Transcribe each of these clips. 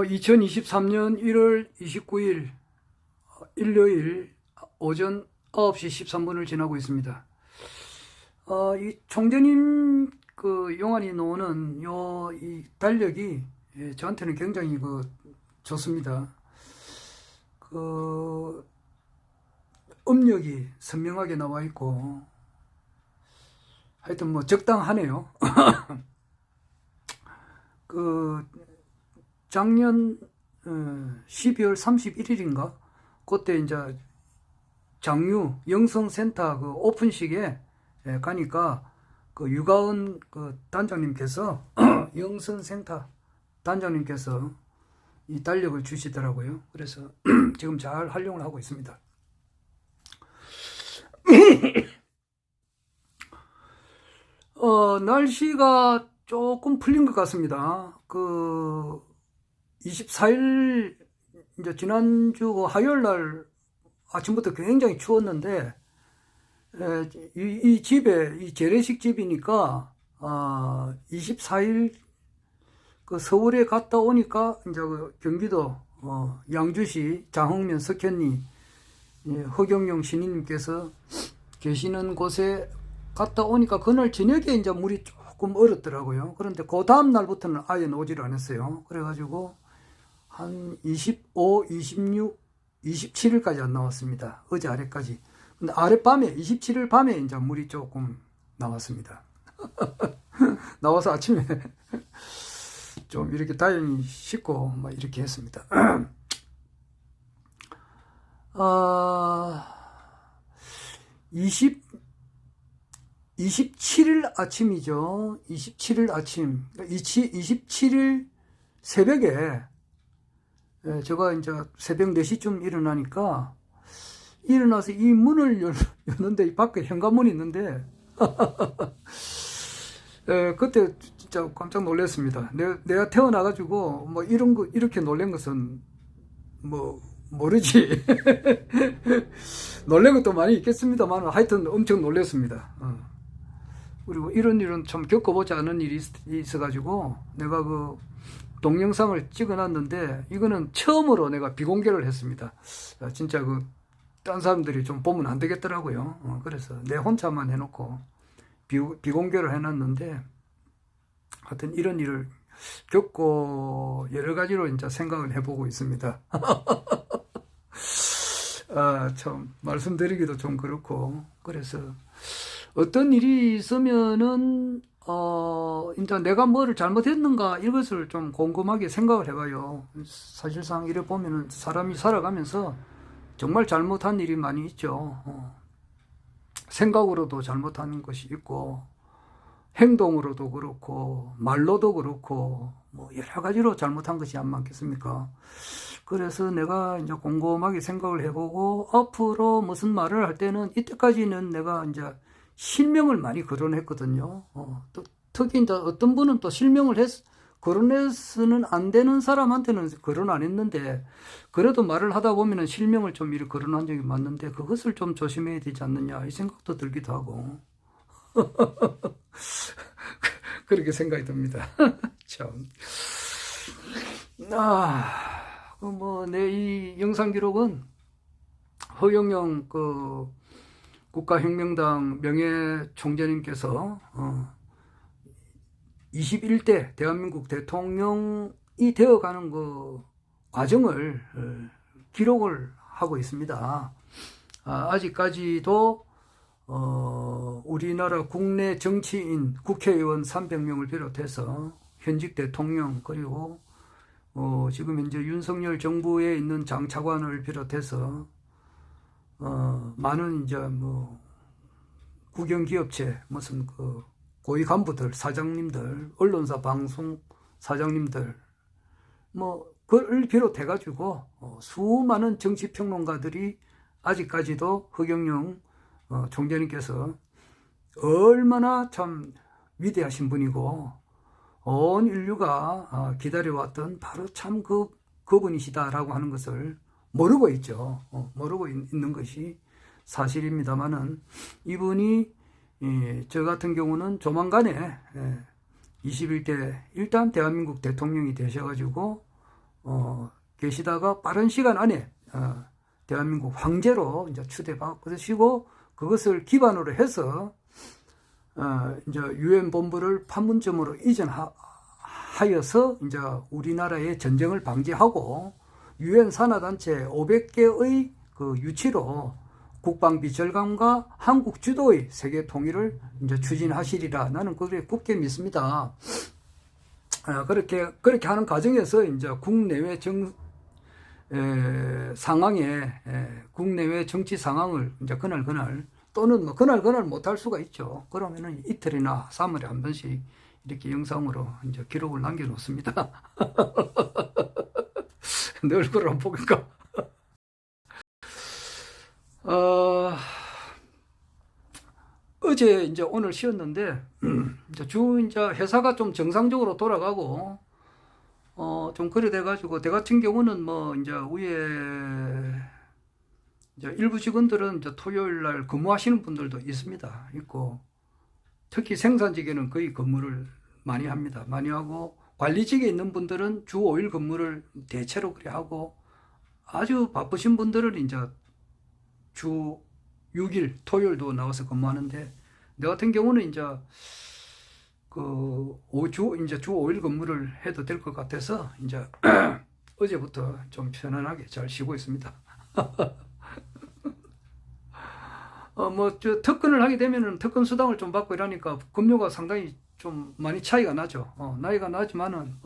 2023년 1월 29일 일요일 오전 9시 13분을 지나고 있습니다. 이 총재님 그 용안이 나오는 이 달력이 저한테는 굉장히 좋습니다. 음력이 선명하게 나와 있고 하여튼 적당하네요. 작년 12월 31일인가 그때 이제 장유 영성센터 오픈식에 가니까 유가은 단장님께서 영성센터 단장님께서 이 달력을 주시더라고요. 그래서 지금 잘 활용을 하고 있습니다. 날씨가 조금 풀린 것 같습니다. 24일 이제 지난주 화요일 날 아침부터 굉장히 추웠는데 이 집에 이 재래식 집이니까 24일 서울에 갔다 오니까 이제 경기도 양주시 장흥면 석현리 허경영 신인님께서 계시는 곳에 갔다 오니까 그날 저녁에 이제 물이 조금 얼었더라고요. 그런데 그 다음 날부터는 아예 오지를 않았어요. 그래가지고 한 25, 26, 27일까지 안 나왔습니다. 어제 아래까지. 근데 아랫밤에 27일 밤에 이제 물이 조금 나왔습니다. 나와서 아침에 좀 이렇게 다행히 씻고 이렇게 했습니다. 27일 아침이죠. 27일 아침. 27일 새벽에 제가 이제 새벽 4시쯤 일어나서 이 문을 여는데 밖에 현관문이 있는데 그때 진짜 깜짝 놀랐습니다. 내가 태어나가지고 이렇게 놀란 것은 모르지. 놀란 것도 많이 있겠습니다만 하여튼 엄청 놀랐습니다. 그리고 이런 일은 참 겪어보지 않은 일이 있어가지고 내가 동영상을 찍어놨는데 이거는 처음으로 내가 비공개를 했습니다. 진짜 딴 사람들이 좀 보면 안 되겠더라고요. 그래서 내 혼자만 해놓고 비공개를 해놨는데 하여튼 이런 일을 겪고 여러 가지로 이제 생각을 해보고 있습니다. 참 말씀드리기도 좀 그렇고 그래서 어떤 일이 있으면은 이제 내가 뭐를 잘못했는가 이것을 좀 곰곰하게 생각을 해봐요. 사실상 이래 보면은 사람이 살아가면서 정말 잘못한 일이 많이 있죠. 생각으로도 잘못한 것이 있고 행동으로도 그렇고 말로도 그렇고 여러 가지로 잘못한 것이 안 많겠습니까? 그래서 내가 이제 곰곰하게 생각을 해보고 앞으로 무슨 말을 할 때는 이때까지는 내가 이제 실명을 많이 거론했거든요. 또 특히 이제 어떤 분은 또 실명을 거론해서는 안 되는 사람한테는 거론 안 했는데 그래도 말을 하다 보면은 실명을 좀 이렇게 거론한 적이 많는데 그것을 좀 조심해야 되지 않느냐 이 생각도 들기도 하고 그렇게 생각이 듭니다. 참. 내 이 영상 기록은 허경영 국가혁명당 명예총재님께서 21대 대한민국 대통령이 되어가는 과정을 기록을 하고 있습니다. 아직까지도 우리나라 국내 정치인 국회의원 300명을 비롯해서 현직 대통령 그리고 지금 현재 윤석열 정부에 있는 장차관을 비롯해서 많은 이제 국영기업체 무슨 고위 간부들, 사장님들, 언론사 방송 사장님들 그걸 비롯해 가지고 수많은 정치평론가들이 아직까지도 허경영 총재님께서 얼마나 참 위대하신 분이고 온 인류가 기다려왔던 바로 참 그분이시다라고 하는 것을 모르고 있죠. 모르고 있는 것이 사실입니다만은 이분이 저 같은 경우는 조만간에 21대 일단 대한민국 대통령이 되셔가지고 계시다가 빠른 시간 안에 대한민국 황제로 이제 추대받으시고 그것을 기반으로 해서 이제 유엔 본부를 판문점으로 이전하여서 이제 우리나라의 전쟁을 방지하고 유엔 산하단체 500개의 그 유치로 국방비 절감과 한국 주도의 세계 통일을 이제 추진하시리라 나는 그렇게 굳게 믿습니다. 그렇게 하는 과정에서 이제 국내외 국내외 정치 상황을 이제 그날 또는 뭐 그날 못할 수가 있죠. 그러면은 이틀이나 3일에 한 번씩 이렇게 영상으로 이제 기록을 남겨놓습니다. 내 얼굴을 한번 볼까? 어제 이제 오늘 쉬었는데 이제 회사가 좀 정상적으로 돌아가고 좀 그래 돼가지고 대 같은 경우는 뭐 이제 위에 이제 일부 직원들은 이제 토요일 날 근무하시는 분들도 있고 특히 생산직에는 거의 근무를 많이 합니다. 많이 하고 관리직에 있는 분들은 주 5일 근무를 대체로 그래 하고 아주 바쁘신 분들은 이제 주 6일 토요일도 나와서 근무하는데 내 같은 경우는 이제 주 5일 근무를 해도 될 것 같아서 이제 어제부터 좀 편안하게 잘 쉬고 있습니다. 특근을 하게 되면은 특근 수당을 좀 받고 이러니까 급료가 상당히 좀 많이 차이가 나죠. 나이가 나지만은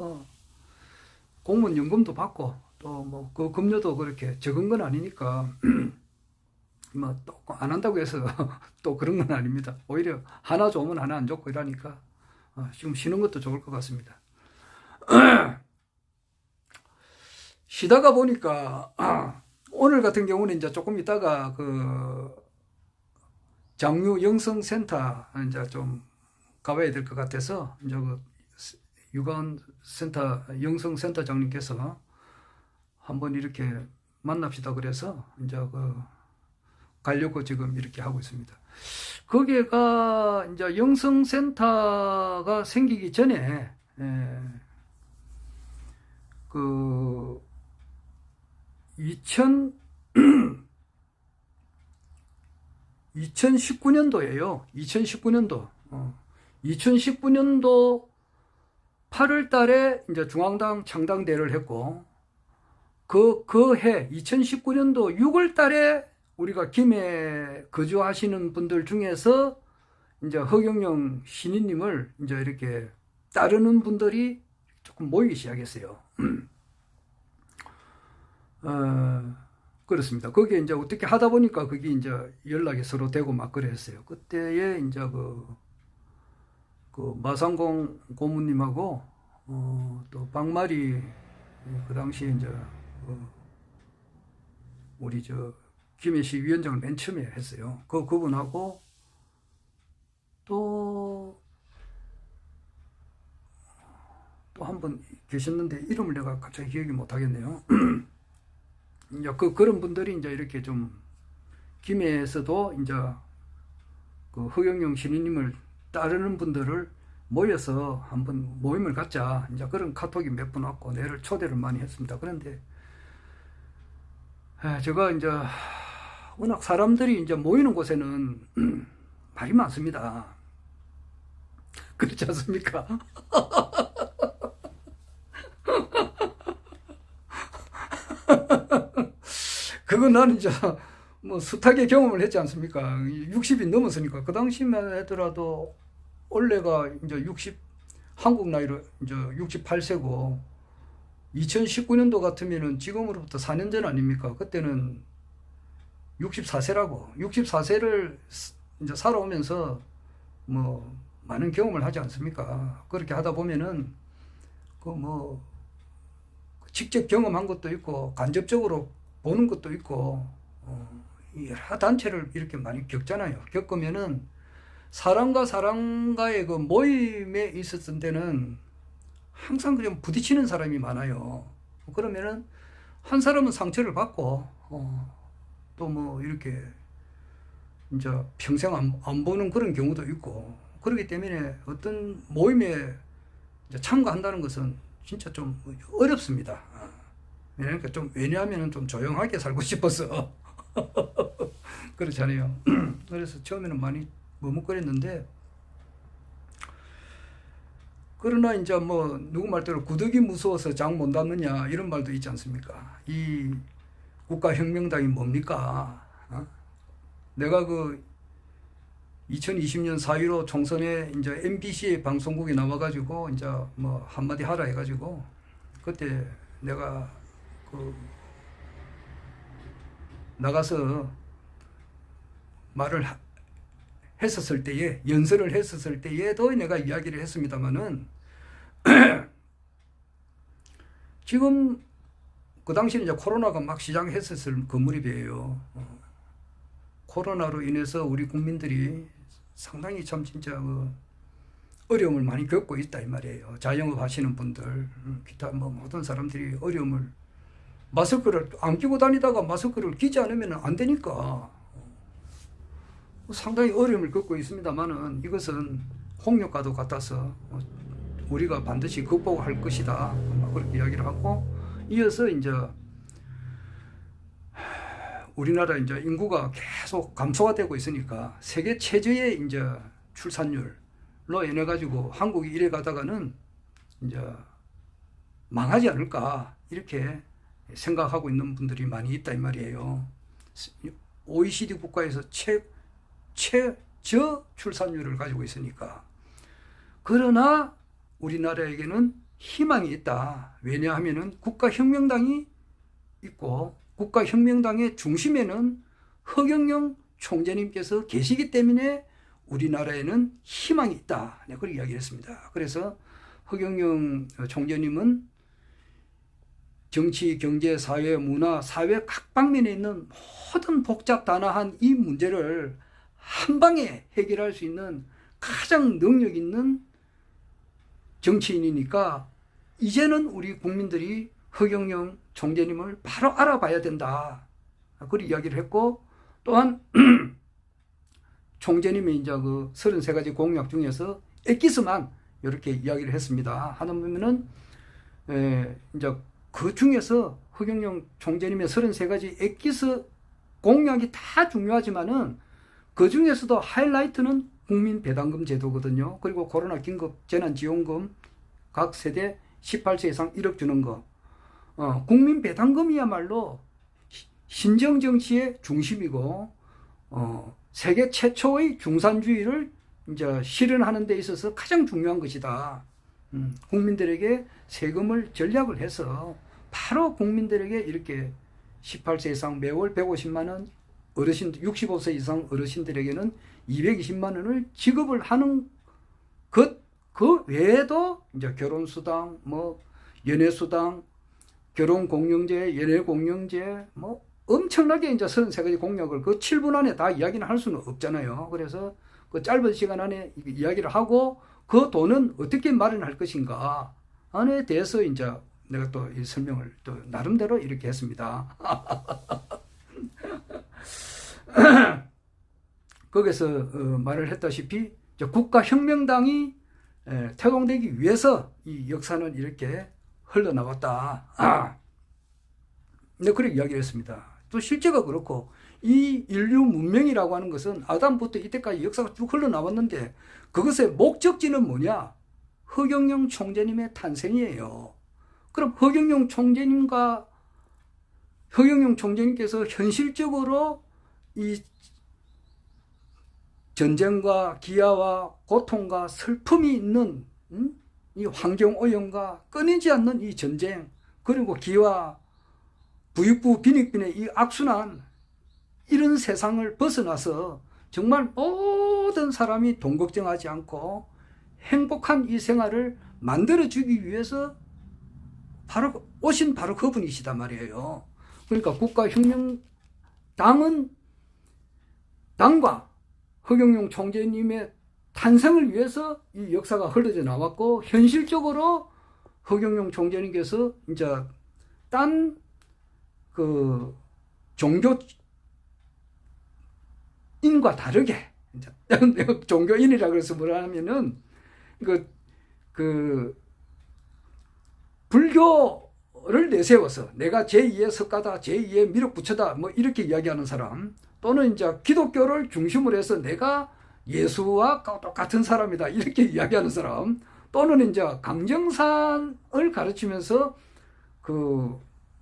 공무원 연금도 받고 또 뭐 그 급료도 그렇게 적은 건 아니니까 뭐 또 안 한다고 해서 또 그런 건 아닙니다. 오히려 하나 좋으면 하나 안 좋고 이러니까 지금 쉬는 것도 좋을 것 같습니다. 쉬다가 보니까 오늘 같은 경우는 이제 조금 있다가 그 장류 영성센터 이제 좀 가봐야 될 것 같아서 이제 그 유관센터 영성센터장님께서 한번 이렇게 만납시다 그래서 이제 가려고 지금 이렇게 하고 있습니다. 거기가 이제 영성센터가 생기기 전에 그 2019년도예요. 2019년도 8월 달에 이제 중앙당 창당대회를 했고, 그 해, 2019년도 6월 달에 우리가 김해 거주하시는 분들 중에서 이제 허경영 신인님을 이제 이렇게 따르는 분들이 조금 모이기 시작했어요. 그렇습니다. 거기에 이제 어떻게 하다 보니까 그게 이제 연락이 서로 되고 막 그랬어요. 그때에 이제 그 마상공 고문님하고 또 박마리 그 당시에 이제 우리 김해시 위원장을 맨 처음에 했어요. 그분하고 또 한 분 계셨는데 이름을 내가 갑자기 기억이 못 하겠네요. 이제 그런 분들이 이제 이렇게 좀 김해에서도 이제 그 허경영 신인님을 따르는 분들을 모여서 한번 모임을 갖자. 이제 그런 카톡이 몇 분 왔고 내를 초대를 많이 했습니다. 그런데 제가 이제 워낙 사람들이 이제 모이는 곳에는 말이 많습니다. 그렇지 않습니까? 그건 나는 이제 뭐 숱하게 경험을 했지 않습니까? 60이 넘었으니까 그 당시만 하더라도 원래가 이제 한국 나이로 이제 68세고 2019년도 같으면은 지금으로부터 4년 전 아닙니까? 그때는 64세라고 64세를 이제 살아오면서 뭐 많은 경험을 하지 않습니까? 그렇게 하다 보면은 직접 경험한 것도 있고 간접적으로 보는 것도 있고 여러 단체를 이렇게 많이 겪잖아요. 겪으면은 사람과 사람과의 그 모임에 있었을 때는 항상 그냥 부딪히는 사람이 많아요. 그러면은 한 사람은 상처를 받고 또 뭐 이렇게 이제 평생 안 보는 그런 경우도 있고 그렇기 때문에 어떤 모임에 이제 참가한다는 것은 진짜 좀 어렵습니다. 그러니까 왜냐하면 좀 조용하게 살고 싶어서. 그렇잖아요. 그래서 처음에는 많이 머뭇거렸는데, 그러나 이제 뭐 누구 말대로 구더기 무서워서 장 못 닫느냐 이런 말도 있지 않습니까? 이 국가혁명당이 뭡니까? 내가 그 2020년 4.15 총선에 이제 MBC 방송국에 나와가지고 이제 뭐 한마디 하라 해가지고 그때 내가 그 나가서 말을 했었을 때에, 연설을 했었을 때에도 내가 이야기를 했습니다만은 지금 그 당시에 이제 코로나가 막 시작했었을 그 무렵이에요. 코로나로 인해서 우리 국민들이 상당히 참 진짜 그 어려움을 많이 겪고 있다 이 말이에요. 자영업 하시는 분들, 기타 뭐 모든 사람들이 어려움을, 마스크를 안 끼고 다니다가 마스크를 끼지 않으면 안 되니까 상당히 어려움을 겪고 있습니다만은 이것은 홍역과도 같아서 우리가 반드시 극복할 것이다, 그렇게 이야기를 하고, 이어서 이제 우리나라 이제 인구가 계속 감소가 되고 있으니까 세계 최저의 이제 출산율로 인해 가지고 한국이 이래 가다가는 이제 망하지 않을까 이렇게 생각하고 있는 분들이 많이 있다 이 말이에요. OECD 국가에서 최저 출산율을 가지고 있으니까. 그러나 우리나라에게는 희망이 있다. 왜냐하면은 국가혁명당이 있고 국가혁명당의 중심에는 허경영 총재님께서 계시기 때문에 우리나라에는 희망이 있다. 네, 그렇게 이야기했습니다. 그래서 허경영 총재님은 정치, 경제, 사회, 문화, 사회 각 방면에 있는 모든 복잡다단한 이 문제를 한 방에 해결할 수 있는 가장 능력 있는 정치인이니까 이제는 우리 국민들이 허경영 총재님을 바로 알아봐야 된다. 그렇게 이야기를 했고, 또한 총재님이 이제 그 33가지 공약 중에서 엑기스만 이렇게 이야기를 했습니다. 하는 보면은 이제 그 중에서 허경영 총재님의 33가지 엑기스 공약이 다 중요하지만은 그 중에서도 하이라이트는 국민 배당금 제도거든요. 그리고 코로나 긴급 재난지원금 각 세대 18세 이상 1억 주는 거. 국민 배당금이야말로 신정 정치의 중심이고, 세계 최초의 중산주의를 이제 실현하는 데 있어서 가장 중요한 것이다. 국민들에게 세금을 전략을 해서 바로 국민들에게 이렇게 18세 이상 매월 150만 원, 어르신 65세 이상 어르신들에게는 220만 원을 지급을 하는 것, 그 외에도 이제 결혼수당, 뭐 연애수당, 결혼공영제, 연애공영제, 뭐 엄청나게 이제 33가지 공약을 그 7분 안에 다 이야기는 할 수는 없잖아요. 그래서 그 짧은 시간 안에 이야기를 하고 그 돈은 어떻게 마련할 것인가 안에 대해서 이제 내가 또 이 설명을 또 나름대로 이렇게 했습니다. 거기서 말을 했다시피 국가혁명당이 태동되기 위해서 이 역사는 이렇게 흘러나왔다. 네, 그렇게 이야기를 했습니다. 또 실제가 그렇고, 이 인류 문명이라고 하는 것은 아담부터 이때까지 역사가 쭉 흘러나왔는데 그것의 목적지는 뭐냐? 허경영 총재님의 탄생이에요. 그럼 허경영 총재님께서 현실적으로 이 전쟁과 기아와 고통과 슬픔이 있는 이 환경오염과 끊이지 않는 이 전쟁, 그리고 기와 부익부 빈익빈의 이 악순환, 이런 세상을 벗어나서 정말 모든 사람이 돈 걱정하지 않고 행복한 이 생활을 만들어주기 위해서 오신 바로 그분이시단 말이에요. 그러니까 국가혁명당은 당과 허경영 총재님의 탄생을 위해서 이 역사가 흘러져 나왔고, 현실적으로 허경영 총재님께서 이제 딴 그 종교인과 다르게, 이제 종교인이라 그래서 뭐라 하면은 그 불교 내세워서 내가 제2의 석가다, 제2의 미륵부처다, 뭐 이렇게 이야기하는 사람, 또는 이제 기독교를 중심으로 해서 내가 예수와 똑같은 사람이다, 이렇게 이야기하는 사람, 또는 이제 강정산을 가르치면서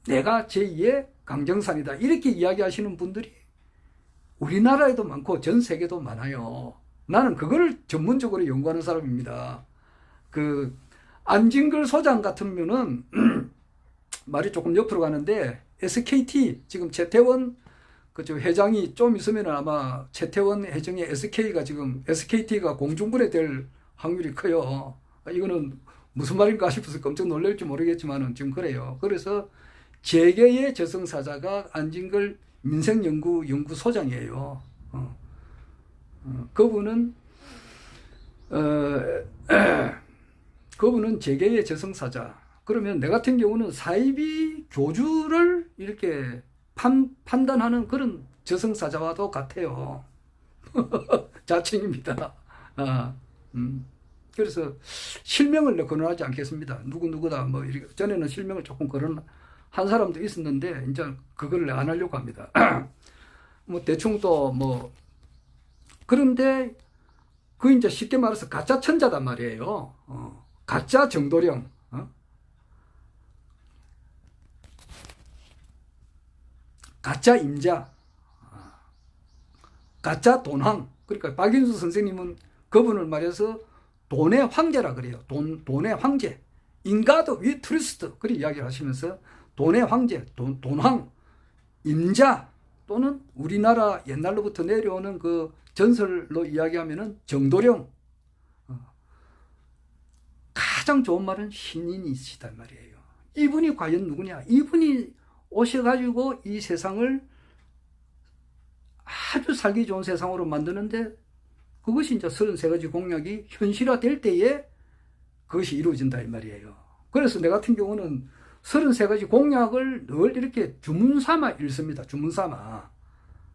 내가 제2의 강정산이다, 이렇게 이야기하시는 분들이 우리나라에도 많고 전 세계도 많아요. 나는 그걸 전문적으로 연구하는 사람입니다. 안진걸 소장 같으면은 말이 조금 옆으로 가는데, SKT 지금 최태원 회장이 좀 있으면 아마 최태원 회장의 SKT가 공중분해 될 확률이 커요. 이거는 무슨 말인가 싶어서 깜짝 놀랄지 모르겠지만은 지금 그래요. 그래서 재계의 저승사자가 안진걸 민생연구소장이에요. 그분은 재계의 저승사자. 그러면 내 같은 경우는 사이비 교주를 이렇게 판단하는 그런 저승사자와도 같아요. 자칭입니다. 그래서 실명을 거론하지 않겠습니다. 누구다 뭐 이렇게. 전에는 실명을 조금 거론한 사람도 있었는데 이제 그걸 안 하려고 합니다. 뭐 대충 또 뭐 그런데 이제 쉽게 말해서 가짜 천자단 말이에요. 가짜 정도령, 가짜 임자, 가짜 돈황. 그러니까 박인수 선생님은 그분을 말해서 돈의 황제라 그래요. 돈의 황제. 인가드 위 트리스트. 그렇게 이야기를 하시면서 돈의 황제, 돈황, 임자, 또는 우리나라 옛날로부터 내려오는 그 전설로 이야기하면은 정도령. 가장 좋은 말은 신인이시단 말이에요. 이분이 과연 누구냐? 이분이 오셔가지고 이 세상을 아주 살기 좋은 세상으로 만드는데, 그것이 이제 33가지 공약이 현실화될 때에 그것이 이루어진다 이 말이에요. 그래서 내 같은 경우는 33가지 공약을 늘 이렇게 주문삼아 읽습니다. 주문삼아.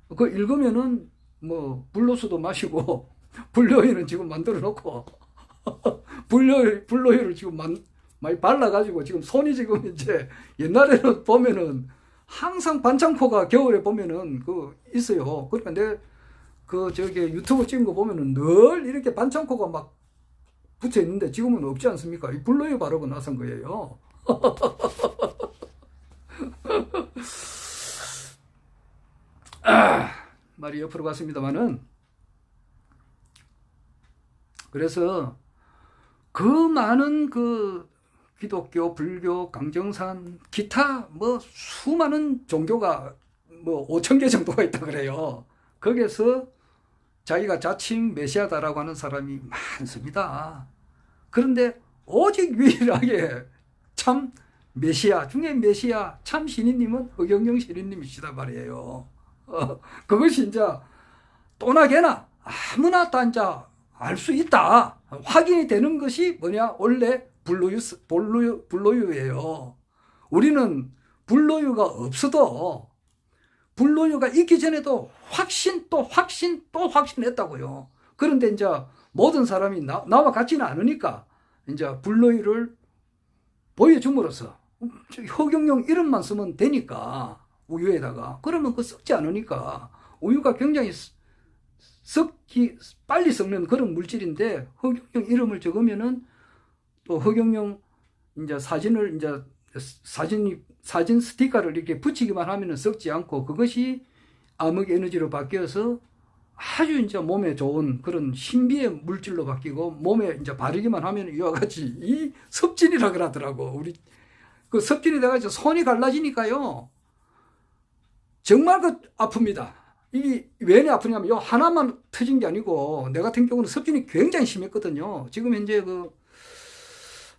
그거 읽으면은 뭐 불로수도 마시고 불로유는 지금 만들어 놓고 불로유를 지금 많이 발라가지고 지금 손이 지금 이제, 옛날에는 보면은 항상 반창고가 겨울에 보면은 있어요. 그러니까 내 유튜브 찍은 거 보면은 늘 이렇게 반창고가 막 붙여 있는데 지금은 없지 않습니까? 이 불로유 바르고 나선 거예요. 말이 옆으로 갔습니다만은, 그래서 많은 기독교, 불교, 강정산, 기타 뭐 수많은 종교가 뭐 5,000개 정도가 있다 그래요. 거기에서 자기가 자칭 메시아다라고 하는 사람이 많습니다. 그런데 오직 유일하게 참 메시아 중에 메시아, 참 신인님은 허경영 신인님이시단 말이에요. 그것이 이제 또나 개나 아무나 다 이제 알 수 있다, 확인이 되는 것이 뭐냐? 원래 불로유예요. 우리는 불로유가 없어도 불로유가 있기 전에도 확신했다고요. 그런데 이제 모든 사람이 나와 같지는 않으니까 이제 불로유를 보여줌으로써 허경영 이름만 쓰면 되니까, 우유에다가. 그러면 썩지 않으니까. 우유가 굉장히 빨리 썩는 그런 물질인데, 허경영 이름을 적으면은 또 허경영 이제 사진을 사진 스티커를 이렇게 붙이기만 하면은 썩지 않고, 그것이 암흑 에너지로 바뀌어서 아주 이제 몸에 좋은 그런 신비의 물질로 바뀌고, 몸에 이제 바르기만 하면 이와 같이 이 섭진이라 그러더라고. 우리 섭진이 돼가지고 손이 갈라지니까요, 정말 아픕니다. 이게 왜 아프냐면 요 하나만 터진 게 아니고, 내 같은 경우는 섭진이 굉장히 심했거든요. 지금 현재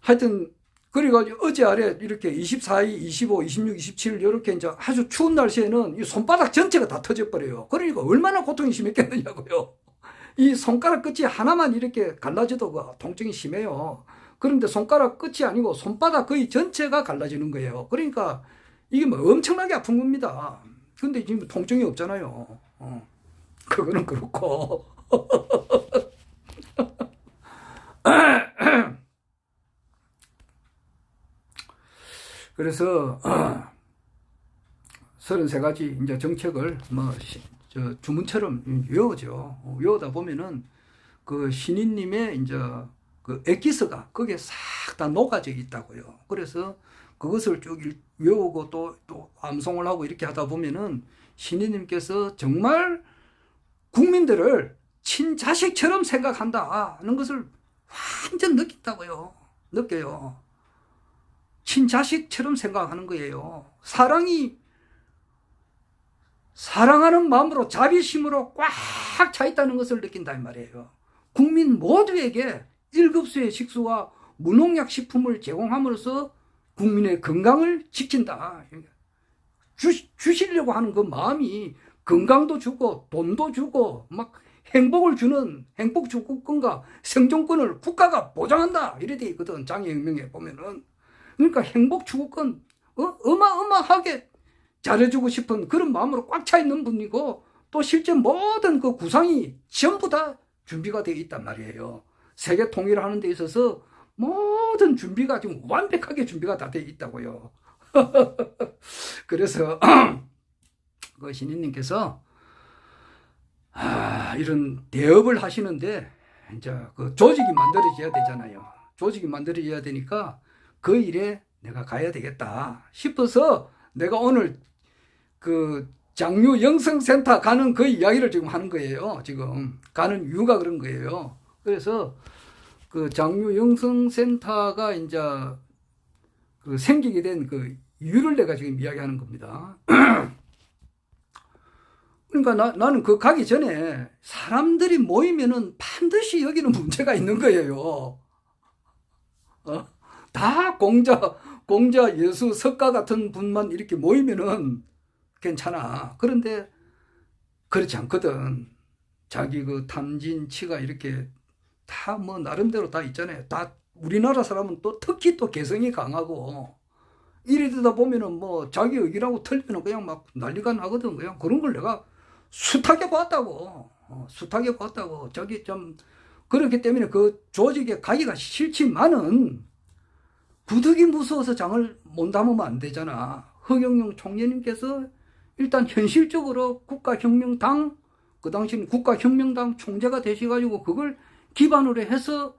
하여튼 그래가지고 어제 아래 이렇게 24일, 25, 26, 27 이렇게 이제 아주 추운 날씨에는 이 손바닥 전체가 다 터져버려요. 그러니까 얼마나 고통이 심했겠느냐고요. 이 손가락 끝이 하나만 이렇게 갈라져도 통증이 심해요. 그런데 손가락 끝이 아니고 손바닥 거의 전체가 갈라지는 거예요. 그러니까 이게 뭐 엄청나게 아픈 겁니다. 근데 지금 통증이 없잖아요. 그거는 그렇고. 그래서 33가지 이제 정책을 주문처럼 외우죠. 외우다 보면은 그 신인님의 이제 그 엑기스가 거기에 싹 다 녹아져 있다고요. 그래서 그것을 쭉 외우고 또 암송을 하고 이렇게 하다 보면은 신인님께서 정말 국민들을 친자식처럼 생각한다는 것을 완전 느낀다고요. 느껴요. 친자식처럼 생각하는 거예요. 사랑하는 마음으로 자비심으로 꽉 차 있다는 것을 느낀다 이 말이에요. 국민 모두에게 1급수의 식수와 무농약 식품을 제공함으로써 국민의 건강을 지킨다. 주시려고 하는 그 마음이 건강도 주고 돈도 주고 막 행복을 주는 행복주권과 생존권을 국가가 보장한다. 이래 돼 있거든. 장애혁명에 보면은. 그러니까 행복주권 어마어마하게 잘해주고 싶은 그런 마음으로 꽉 차 있는 분이고 또 실제 모든 그 구상이 전부 다 준비가 되어 있단 말이에요. 세계 통일을 하는 데 있어서 모든 준비가 지금 완벽하게 준비가 다 되어 있다고요. 그래서 그 신인님께서 이런 대업을 하시는데 이제 그 조직이 만들어져야 되잖아요. 조직이 만들어져야 되니까 그 일에 내가 가야 되겠다 싶어서 내가 오늘 그 장류 영성센터 가는 그 이야기를 지금 하는 거예요. 지금 가는 이유가 그런 거예요. 그래서 그 장류 영성센터가 이제 그 생기게 된 그 이유를 내가 지금 이야기하는 겁니다. 그러니까 나는 그 가기 전에 사람들이 모이면은 반드시 여기는 문제가 있는 거예요. 다 공자, 예수, 석가 같은 분만 이렇게 모이면은 괜찮아. 그런데 그렇지 않거든. 자기 그 탐진치가 이렇게 다 뭐 나름대로 다 있잖아요. 다 우리나라 사람은 또 특히 또 개성이 강하고 이래 되다 보면은 뭐 자기 의기라고 틀리면 그냥 막 난리가 나거든. 그냥 그런 걸 내가 숱하게 봤다고. 숱하게 봤다고. 저기 좀 그렇기 때문에 그 조직에 가기가 싫지만은 부득이 무서워서 장을 못 담으면 안 되잖아. 허경영 총재님께서 일단 현실적으로 국가혁명당, 그 당시는 국가혁명당 총재가 되셔가지고 그걸 기반으로 해서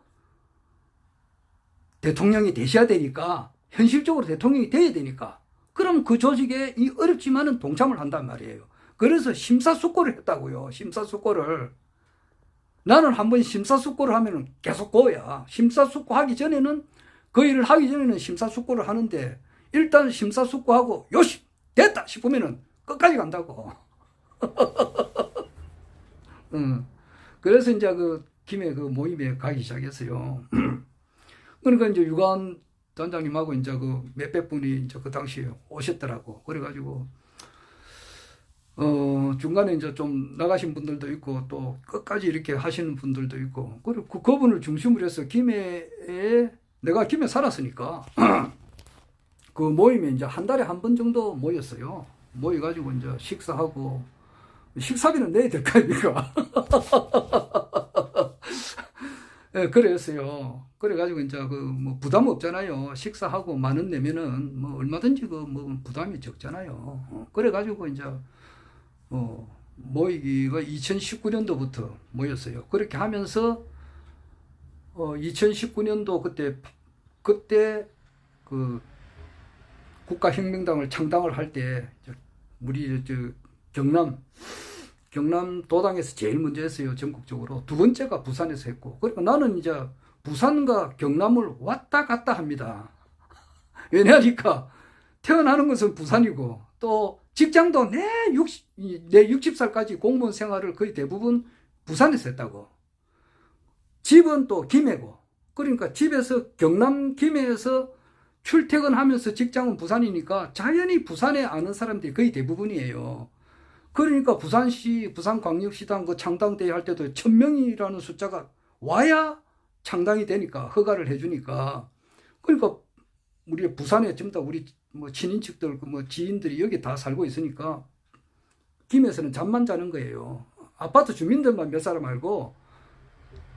대통령이 되셔야 되니까, 현실적으로 대통령이 돼야 되니까, 그럼 그 조직에 이 어렵지만은 동참을 한단 말이에요. 그래서 심사숙고를 했다고요. 심사숙고를. 나는 한번 심사숙고를 하면은 계속 고야. 심사숙고 하기 전에는, 그 일을 하기 전에는 심사숙고를 하는데, 일단 심사숙고하고, 요시! 됐다! 싶으면은 끝까지 간다고. 그래서 이제 그 김해 그 모임에 가기 시작했어요. 그러니까 이제 유관 단장님하고 이제 그 몇백 분이 이제 그 당시에 오셨더라고. 그래가지고, 중간에 이제 좀 나가신 분들도 있고, 또 끝까지 이렇게 하시는 분들도 있고, 그리고 그분을 중심으로 해서 김해에, 내가 김해 살았으니까, 그 모임에 이제 한 달에 한 번 정도 모였어요. 모여가지고 이제 식사하고, 식사비는 내야 될 거 아닙니까? 네, 그랬어요. 그래가지고 이제 그 뭐 부담 없잖아요. 식사하고 10,000원 내면은 뭐 얼마든지 그 뭐 부담이 적잖아요. 그래가지고 이제 모이기가 2019년도부터 모였어요. 그렇게 하면서 2019년도 그때 그 국가혁명당을 창당을 할 때 우리 경남 도당에서 제일 먼저 했어요. 전국적으로. 두 번째가 부산에서 했고. 그러니까 나는 이제 부산과 경남을 왔다 갔다 합니다. 왜냐니까 태어나는 것은 부산이고, 또 직장도 내 60살까지 공무원 생활을 거의 대부분 부산에서 했다고. 집은 또 김해고. 그러니까 집에서 경남 김해에서 출퇴근하면서 직장은 부산이니까 자연히 부산에 아는 사람들이 거의 대부분이에요. 그러니까 부산시, 부산광역시당 그 창당대회 할 때도 1,000명이라는 숫자가 와야 창당이 되니까, 허가를 해주니까. 그러니까 우리 부산에 전부 다 우리 뭐 친인척들, 뭐 지인들이 여기 다 살고 있으니까 김해에서는 잠만 자는 거예요. 아파트 주민들만 몇 사람 알고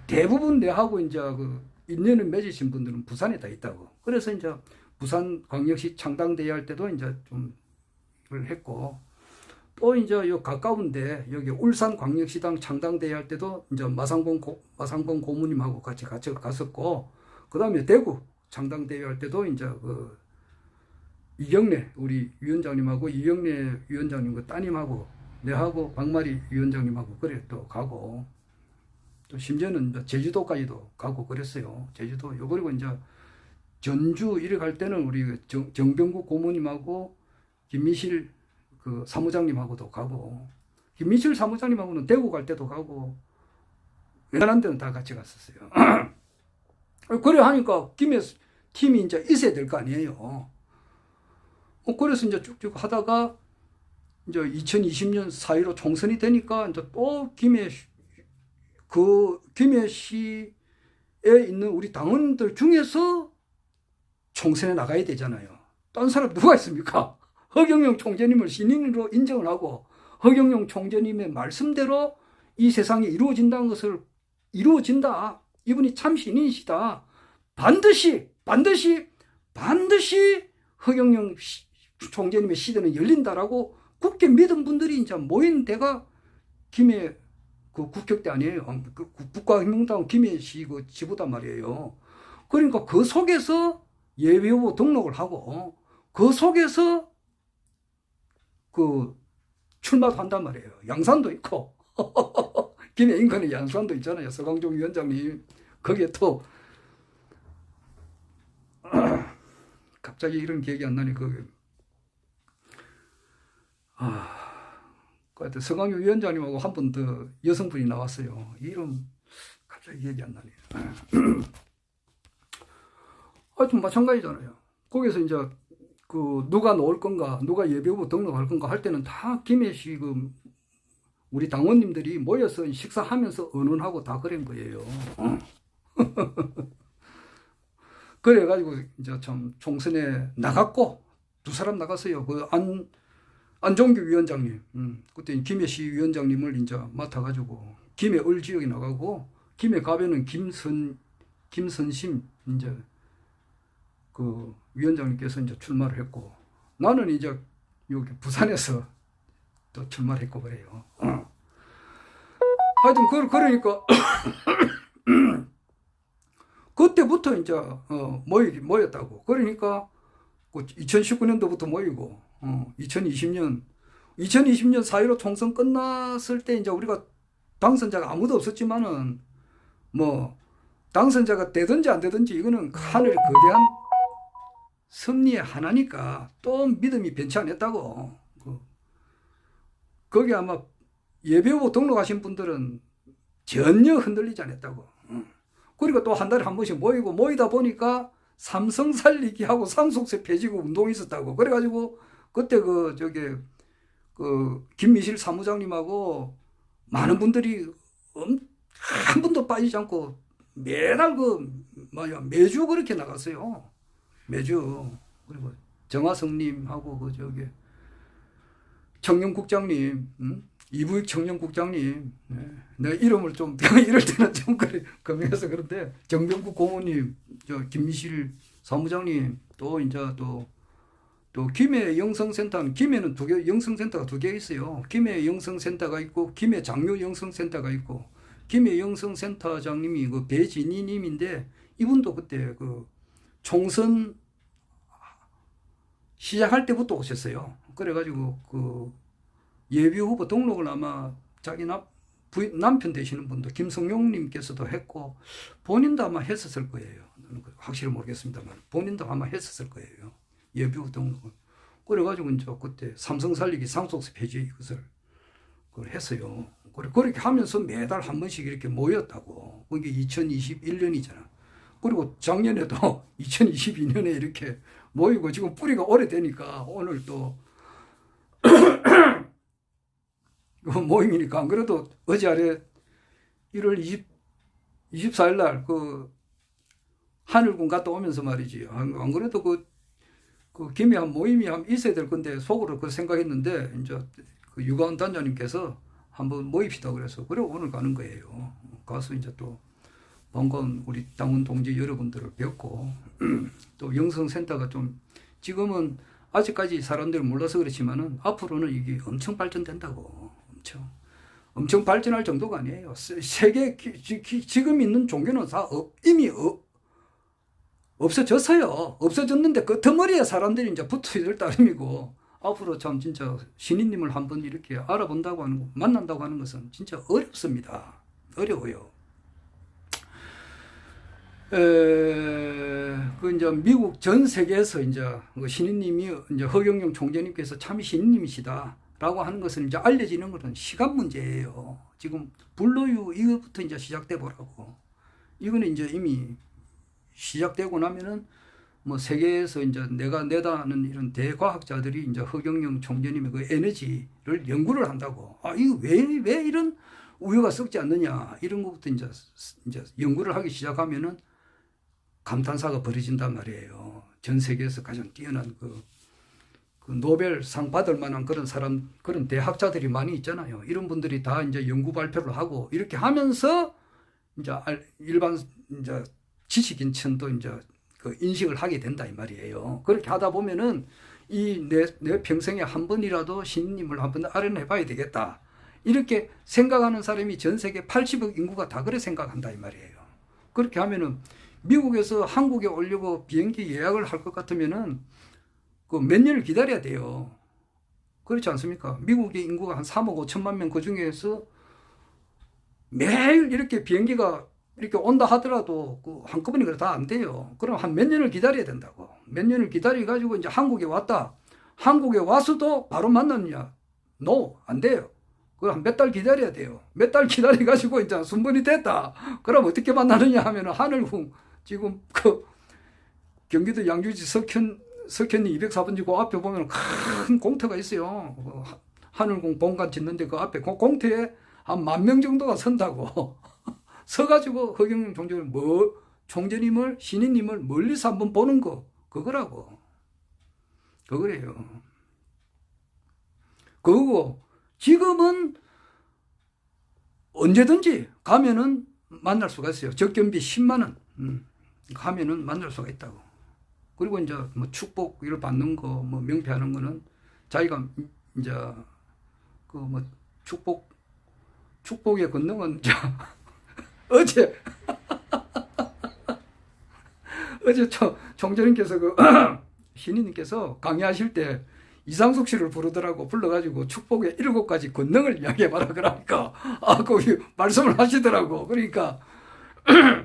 대부분 내하고 이제 그 인연을 맺으신 분들은 부산에 다 있다고. 그래서 이제 부산광역시 창당대회 할 때도 이제 좀 이걸 했고, 또 이제 요 가까운데 여기 울산광역시당 창당대회 할 때도 이제 마상봉 고모님하고 같이 갔었고, 그 다음에 대구 창당대회 할 때도 이제 그 이경래 우리 위원장님하고 이경래 위원장님 그 따님하고 내하고 박마리 위원장님하고 그래 또 가고, 또 심지어는 이제 제주도까지도 가고 그랬어요. 제주도. 요 그리고 이제 전주 이래 갈 때는 우리 정병국 고모님하고 김미실 그 사무장님하고도 가고, 김미실 사무장님하고는 대구 갈 때도 가고, 웬만한 데는 다 같이 갔었어요. 그래 하니까 김해 팀이 이제 있어야 될 거 아니에요. 그래서 이제 쭉쭉 하다가 이제 2020년 4.15 총선이 되니까 이제 또 김해시에 있는 우리 당원들 중에서 총선에 나가야 되잖아요. 딴 사람 누가 있습니까? 허경영 총재님을 신인으로 인정을 하고 허경영 총재님의 말씀대로 이 세상이 이루어진다는 것을 이루어진다. 이분이 참 신인이시다. 반드시 허경영 총재님의 시대는 열린다라고 굳게 믿은 분들이 이제 모인 데가 김해 그 국격대 아니에요. 그 국가혁명당 김해시 그 지부단 말이에요. 그러니까 그 속에서 예비후보 등록을 하고 그 속에서 그 출마도 한단 말이에요. 양산도 있고 김해 인근에 양산도 있잖아요. 서강종 위원장님. 거기에 또 갑자기 이런 기억이 안 나니 그때 서강용 위원장님하고 한 분 더 여성분이 나왔어요. 이름 갑자기 기억이 안 나네요. 하여튼 마찬가지잖아요. 거기서 이제 그 누가 나올 건가, 누가 예비후보 등록할 건가 할 때는 다 김해시 그 우리 당원님들이 모여서 식사하면서 의논하고 다 그런 거예요. 그래가지고 이제 참 총선에 나갔고 두 사람 나갔어요. 그 안종규 위원장님, 그때 김해시 위원장님을 이제 맡아가지고 김해 을 지역에 나가고 김해 가변은 김선심 이제 그 위원장님께서 이제 출마를 했고 나는 이제 여기 부산에서 또 출마를 했고 그래요. 하여튼 그러니까 그때부터 이제 모였다고. 그러니까 2019년도부터 모이고 2020년 4.15 총선 끝났을 때 이제 우리가 당선자가 아무도 없었지만은 뭐 당선자가 되든지 안 되든지 이거는 하늘의 거대한 섭리의 하나니까 또 믿음이 변치 않았다고. 거기 아마 예배후보 등록하신 분들은 전혀 흔들리지 않았다고. 그리고 또 한 달에 한 번씩 모이다 보니까 삼성 살리기하고 상속세 폐지구 운동이 있었다고. 그래가지고 그때 김미실 사무장님하고 많은 분들이 한 번도 빠지지 않고 매달 매주 그렇게 나갔어요. 매주. 그리고 정화성님하고 청년국장님, 이부익 청년국장님, 내가 이름을 좀 이럴 때는 좀 거명해서 그런데 정병국 고모님, 김미실 사무장님, 또 김해 영성센터는 김해는 영성센터가 두 개 있어요. 김해 영성센터가 있고 김해 장류 영성센터가 있고 김해 영성센터장님이 그 배진희님인데 이분도 그때 그 총선 시작할 때부터 오셨어요. 그래가지고 그 예비 후보 등록을 아마 자기 남편 되시는 분도 김성용님께서도 했고 본인도 아마 했었을 거예요. 확실히 모르겠습니다만 본인도 아마 했었을 거예요. 예비 후보 등록을. 그래가지고 이제 그때 삼성 살리기 상속세 폐지 것을 그걸 했어요. 그렇게 하면서 매달 한 번씩 이렇게 모였다고. 그게 2021년이잖아. 그리고 작년에도 2022년에 이렇게 모이고 지금 뿌리가 오래되니까 오늘 또 모임이니까 안 그래도 어제 아래 1월 24일 날 그 하늘군 갔다 오면서 말이지. 안 그래도 그 김해 한 모임이 있어야 될 건데 속으로 그 생각했는데 이제 그 유가원 단장님께서 한번 모입시다 그래서 그래 오늘 가는 거예요. 가서 이제 또 반가운 우리 당원 동지 여러분들을 뵙고 또 영성센터가 좀 지금은 아직까지 사람들이 몰라서 그렇지만은 앞으로는 이게 엄청 발전된다고. 엄청 발전할 정도가 아니에요. 세계 지금 있는 종교는 다 이미 없어졌어요. 없어졌는데 그 덩어리에 사람들이 이제 붙어 있을 따름이고, 앞으로 참 진짜 신인님을 한번 이렇게 알아본다고 하는 거, 만난다고 하는 것은 진짜 어렵습니다. 어려워요. 그 이제 미국 전 세계에서 이제 신인님이 이제 허경영 총재님께서 참 신인님이시다라고 하는 것은 이제 알려지는 것은 시간 문제예요. 지금 불로유 이거부터 이제 시작돼 보라고. 이거는 이제 이미 시작되고 나면은 뭐 세계에서 이제 내가 내다는 이런 대과학자들이 이제 허경영 총재님의 그 에너지를 연구를 한다고. 아, 이거 왜 이런 우유가 썩지 않느냐. 이런 것부터 이제 연구를 하기 시작하면은 감탄사가 벌어진단 말이에요. 전 세계에서 가장 뛰어난 그 노벨상 받을 만한 그런 그런 대학자들이 많이 있잖아요. 이런 분들이 다 이제 연구 발표를 하고 이렇게 하면서 이제 일반 이제 지식인층도 이제 그 인식을 하게 된다 이 말이에요. 그렇게 하다 보면은 내 평생에 한 번이라도 신님을 한번 알아내 봐야 되겠다. 이렇게 생각하는 사람이 전 세계 80억 인구가 다 그래 생각한다 이 말이에요. 그렇게 하면은 미국에서 한국에 오려고 비행기 예약을 할 것 같으면은 그 몇 년을 기다려야 돼요. 그렇지 않습니까? 미국의 인구가 한 3억 5천만 명 그 중에서 매일 이렇게 비행기가 이렇게 온다 하더라도 그 한꺼번에 그래 다 안 돼요. 그럼 한 몇 년을 기다려야 된다고. 몇 년을 기다려가지고 이제 한국에 왔다. 한국에 와서도 바로 만나느냐? No, 안 돼요. 그걸 한 몇 달 기다려야 돼요. 몇 달 기다려가지고 이제 순번이 됐다. 그럼 어떻게 만나느냐 하면은 하늘궁, 지금 그 경기도 양주시 석현리 204번지 그 앞에 보면 큰 공터가 있어요. 하늘궁 본관 짓는데 그 앞에 그 공터에 한 10,000명 정도가 선다고. 서가지고 허경영 총재님을 신인님을 멀리서 한번 보는 거 그거라고. 그거래요. 그거고 지금은 언제든지 가면은 만날 수가 있어요. 적견비 10만 원 가면은 만날 수가 있다고. 그리고 이제 뭐 축복 이를 받는 거, 뭐 명패하는 거는 자기가 이제 그 뭐 축복의 권능은 이제 어제 총재님께서 그 신인님께서 강의하실 때 이상숙 씨를 부르더라고. 불러가지고 축복의 7가지 권능을 이야기해봐라 그러니까 거기 말씀을 하시더라고. 그러니까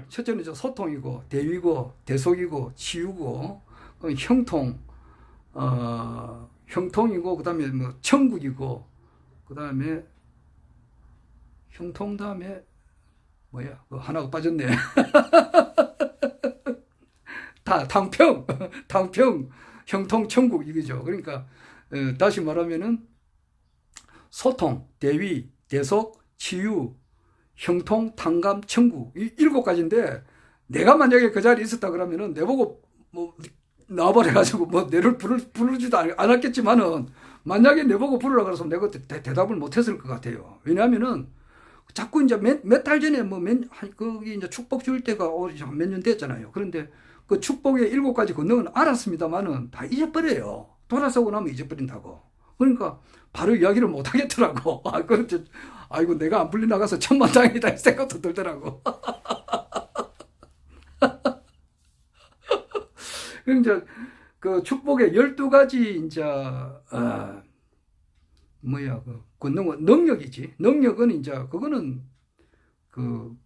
첫째는 소통이고 대위고 대속이고 치유고 형통이고 그다음에 뭐 천국이고 그다음에 형통 다음에 뭐야 그 하나가 빠졌네. 당평 형통 천국 이거죠. 그러니까 다시 말하면은 소통 대위 대속 치유 형통, 탕감, 천국 이 7가지인데 내가 만약에 그 자리에 있었다 그러면은 내보고 뭐 나와버려가지고 뭐 내를 부르지도 않았겠지만은 만약에 내보고 부르라 그래서 내가 대답을 못했을 것 같아요. 왜냐하면은 자꾸 이제 몇 달 전에 거기 이제 축복 줄 때가 몇 년 됐잖아요. 그런데 그 축복의 7가지 권능은 알았습니다만은 다 잊어버려요. 돌아서고 나면 잊어버린다고. 그러니까 바로 이야기를 못 하겠더라고. 그렇죠. 아이고 내가 안 불리 나가서 천만다행이다 이 생각도 들더라고. 그러니까 그 축복의 12가지 이제 그 권능은 능력이지. 능력은 이제 그거는 그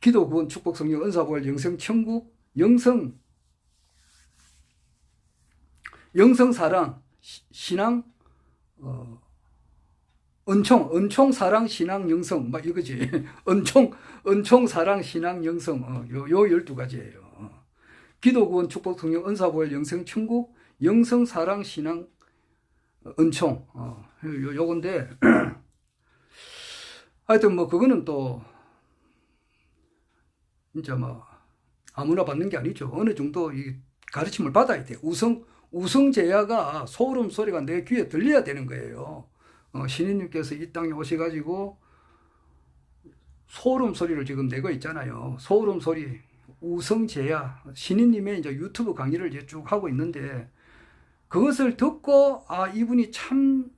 기도 구원 축복 성령 은사 부활 영생 천국 영성 사랑 신앙 은총 사랑 신앙 영성 막 이거지. 은총 사랑 신앙 영성 요 12가지예요. 기도 구원 축복 성령 은사 부활 영생 천국 영성 사랑 신앙 은총 요건데 하여튼 뭐 그거는 또 진짜 뭐 아무나 받는 게 아니죠. 어느 정도 이 가르침을 받아야 돼. 우성제야가 소름 소리가 내 귀에 들려야 되는 거예요. 신인님께서 이 땅에 오셔가지고 소름 소리를 지금 내고 있잖아요. 소름 소리, 우성재야, 신인님의 이제 유튜브 강의를 이제 쭉 하고 있는데, 그것을 듣고, 아, 이분이 참된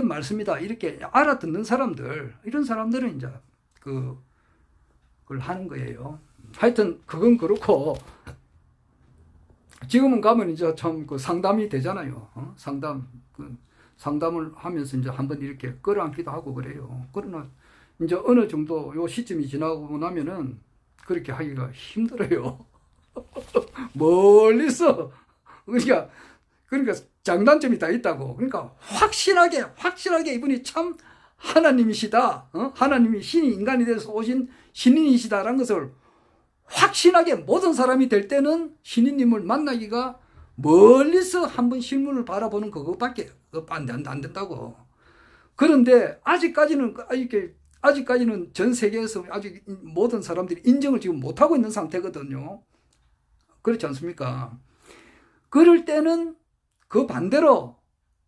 말씀이다. 이렇게 알아듣는 사람들, 이런 사람들은 이제 그걸 하는 거예요. 하여튼, 그건 그렇고, 지금은 가면 이제 참 그 상담이 되잖아요. 상담을 하면서 이제 한번 이렇게 끌어안기도 하고 그래요. 그러나 이제 어느 정도 요 시점이 지나고 나면은 그렇게 하기가 힘들어요. 멀리서. 그러니까 장단점이 다 있다고. 그러니까 확실하게 이분이 참 하나님이시다. 하나님이 신이 인간이 돼서 오신 신인이시다라는 것을 확신하게 모든 사람이 될 때는 신인님을 만나기가 멀리서 한번 실물을 바라보는 그것밖에 안 된다고. 그런데 아직까지는 전 세계에서 아직 모든 사람들이 인정을 지금 못하고 있는 상태거든요. 그렇지 않습니까? 그럴 때는 그 반대로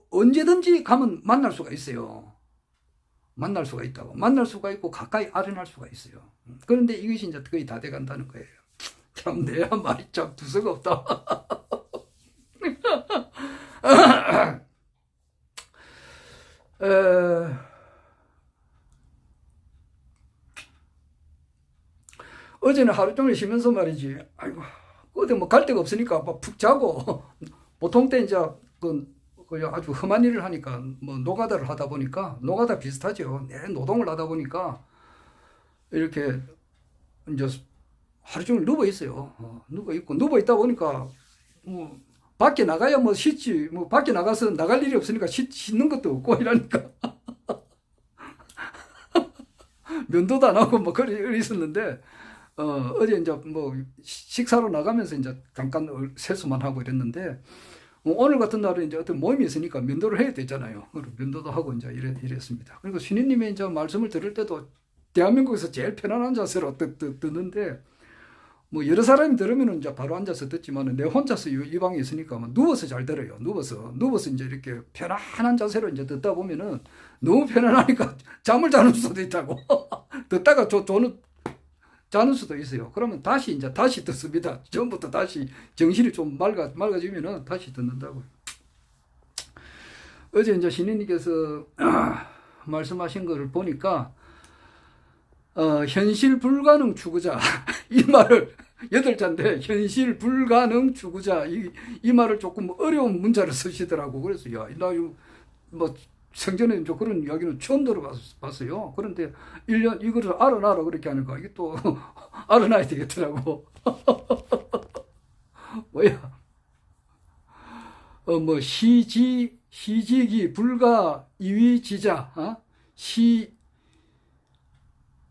언제든지 가면 만날 수가 있어요. 만날 수가 있다고. 만날 수가 있고 가까이 아련할 수가 있어요. 그런데 이것이 이제 거의 다 돼간다는 거예요. 참, 내 말이 참 두서가 없다. 어제는 하루 종일 쉬면서 말이지. 아이고, 어디 뭐 갈 데가 없으니까 막 푹 자고. 보통 때 이제 아주 험한 일을 하니까 뭐 노가다를 하다 보니까 노가다 비슷하죠. 내 노동을 하다 보니까 이렇게 이제 하루 종일 누워 있어요. 누워 있다 보니까 뭐 밖에 나가야 뭐 쉬지. 뭐 밖에 나가서 나갈 일이 없으니까 씻는 것도 없고 이러니까 면도도 안 하고 뭐 그래 있었는데 어제 이제 뭐 식사로 나가면서 이제 잠깐 세수만 하고 이랬는데 오늘 같은 날은 이제 어떤 모임이 있으니까 면도를 해야 되잖아요. 면도도 하고 이제 이랬습니다. 그리고 신인님의 이제 말씀을 들을 때도 대한민국에서 제일 편안한 자세로 듣는데 뭐 여러 사람이 들으면 이제 바로 앉아서 듣지만 내 혼자서 이 방에 있으니까 누워서 잘 들어요. 누워서 이제 이렇게 편안한 자세로 이제 듣다 보면은 너무 편안하니까 잠을 자는 수도 있다고. 듣다가 자는 수도 있어요. 그러면 다시 듣습니다. 처음부터 다시 정신이 좀 맑아지면은 다시 듣는다고요. 어제 이제 신인님께서 말씀하신 것을 보니까 현실 불가능 추구자 이 말을 8자인데 현실 불가능 추구자 이 말을 조금 어려운 문자를 쓰시더라고. 그래서 야, 나 이거 뭐 생전에 그런 이야기는 처음 들어봤어요. 그런데 1년 이거를 알아놔라 그렇게 하니까 이게 또 알아놔야 되겠더라고. 뭐야? 뭐 시지기 불가 이위지자,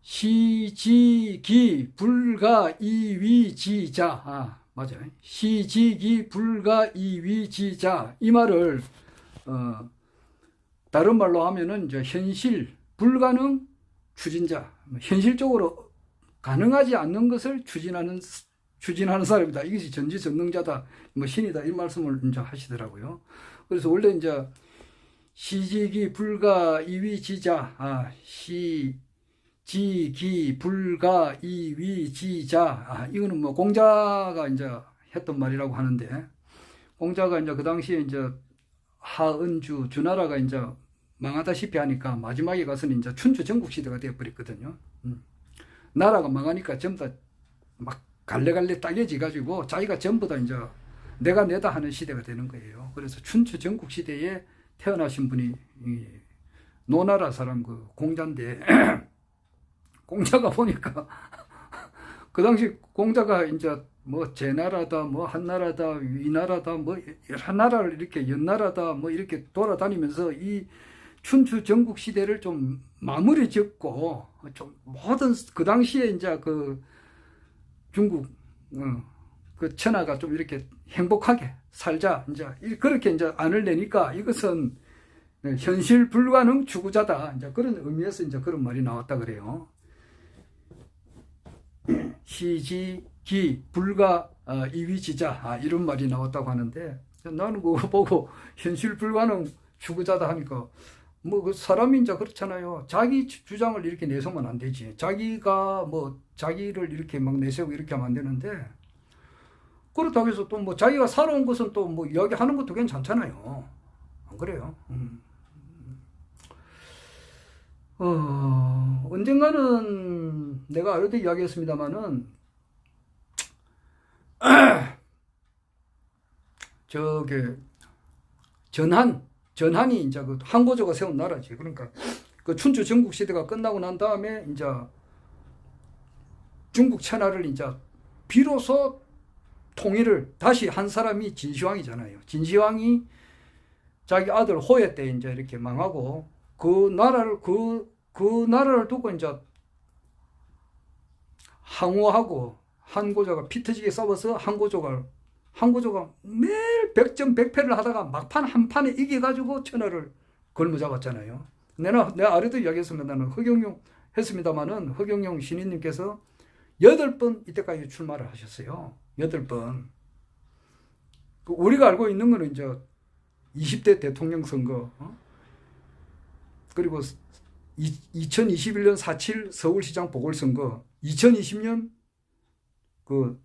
시지기 불가 이위지자, 맞아요. 시지기 불가 이위지자 이 말을 다른 말로 하면은 이제 현실 불가능 추진자, 현실적으로 가능하지 않는 것을 추진하는 사람이다. 이것이 전지전능자다, 뭐 신이다 이 말씀을 이제 하시더라고요. 그래서 원래 이제 시지기 불가 이위지자, 시지기 불가 이위지자, 이거는 뭐 공자가 이제 했던 말이라고 하는데, 공자가 이제 그 당시에 이제 하은주 주나라가 이제 망하다시피 하니까 마지막에 가서는 이제 춘추 전국 시대가 되어버렸거든요. 나라가 망하니까 전부 다 막 갈래갈래 따개지 가지고 자기가 전부 다 이제 내가 내다 하는 시대가 되는 거예요. 그래서 춘추 전국 시대에 태어나신 분이 노나라 사람 그 공자인데 공자가 보니까 그 당시 공자가 이제 뭐 제나라다, 뭐 한나라다, 위나라다, 뭐 여러 나라를 이렇게 연나라다, 뭐 이렇게 돌아다니면서 이 춘추 전국 시대를 좀 마무리 짓고 좀 모든 그 당시에 이제 그 중국 그 천하가 좀 이렇게 행복하게 살자 이제 그렇게 이제 안을 내니까 이것은 현실 불가능 추구자다 이제 그런 의미에서 이제 그런 말이 나왔다 그래요. 시지기 불가 이위지자 이런 말이 나왔다고 하는데 나는 그거 보고 현실 불가능 추구자다 하니까 뭐 그 사람이 이제 그렇잖아요. 자기 주장을 이렇게 내세우면 안 되지. 자기가 뭐 자기를 이렇게 막 내세우고 이렇게 하면 안 되는데, 그렇다고 해서 또 뭐 자기가 살아온 것은 또 뭐 이야기하는 것도 괜찮잖아요. 안 그래요? 언젠가는 내가 어디 이야기했습니다마는 저게 전한이 이제 그 항고조가 세운 나라지. 그러니까 그 춘추 전국 시대가 끝나고 난 다음에 이제 중국 천하를 이제 비로소 통일을 다시 한 사람이 진시황이잖아요. 진시황이 자기 아들 호예 때 이제 이렇게 망하고 그 나라를 두고 이제 항우하고 한고조가 피 터지게 싸워서 항고조가 매일 100점 100패를 하다가 막판 한 판에 이겨가지고 천하를 걸무잡았잖아요. 내가 아래도 이야기했습니다. 나는 허경영 했습니다마는 허경영 신인님께서 8번 이때까지 출마를 하셨어요. 8번. 우리가 알고 있는 거는 이제 20대 대통령 선거, 그리고 2021년 4.7 서울시장 보궐선거, 2020년 그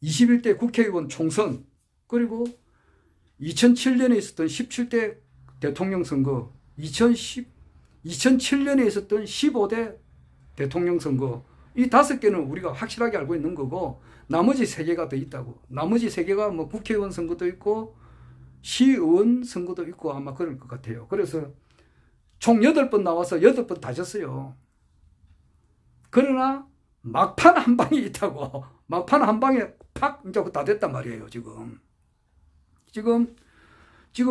21대 국회의원 총선, 그리고 2007년에 있었던 17대 대통령 선거, 2007년에 있었던 15대 대통령 선거, 이 5개는 우리가 확실하게 알고 있는 거고, 나머지 3개가 더 있다고. 나머지 3개가 뭐 국회의원 선거도 있고 시의원 선거도 있고 아마 그럴 것 같아요. 그래서 총 8번 나와서 8번 다 졌어요. 그러나 막판 한 방이 있다고. 막판 한 방에 팍 이제 다 됐단 말이에요. 지금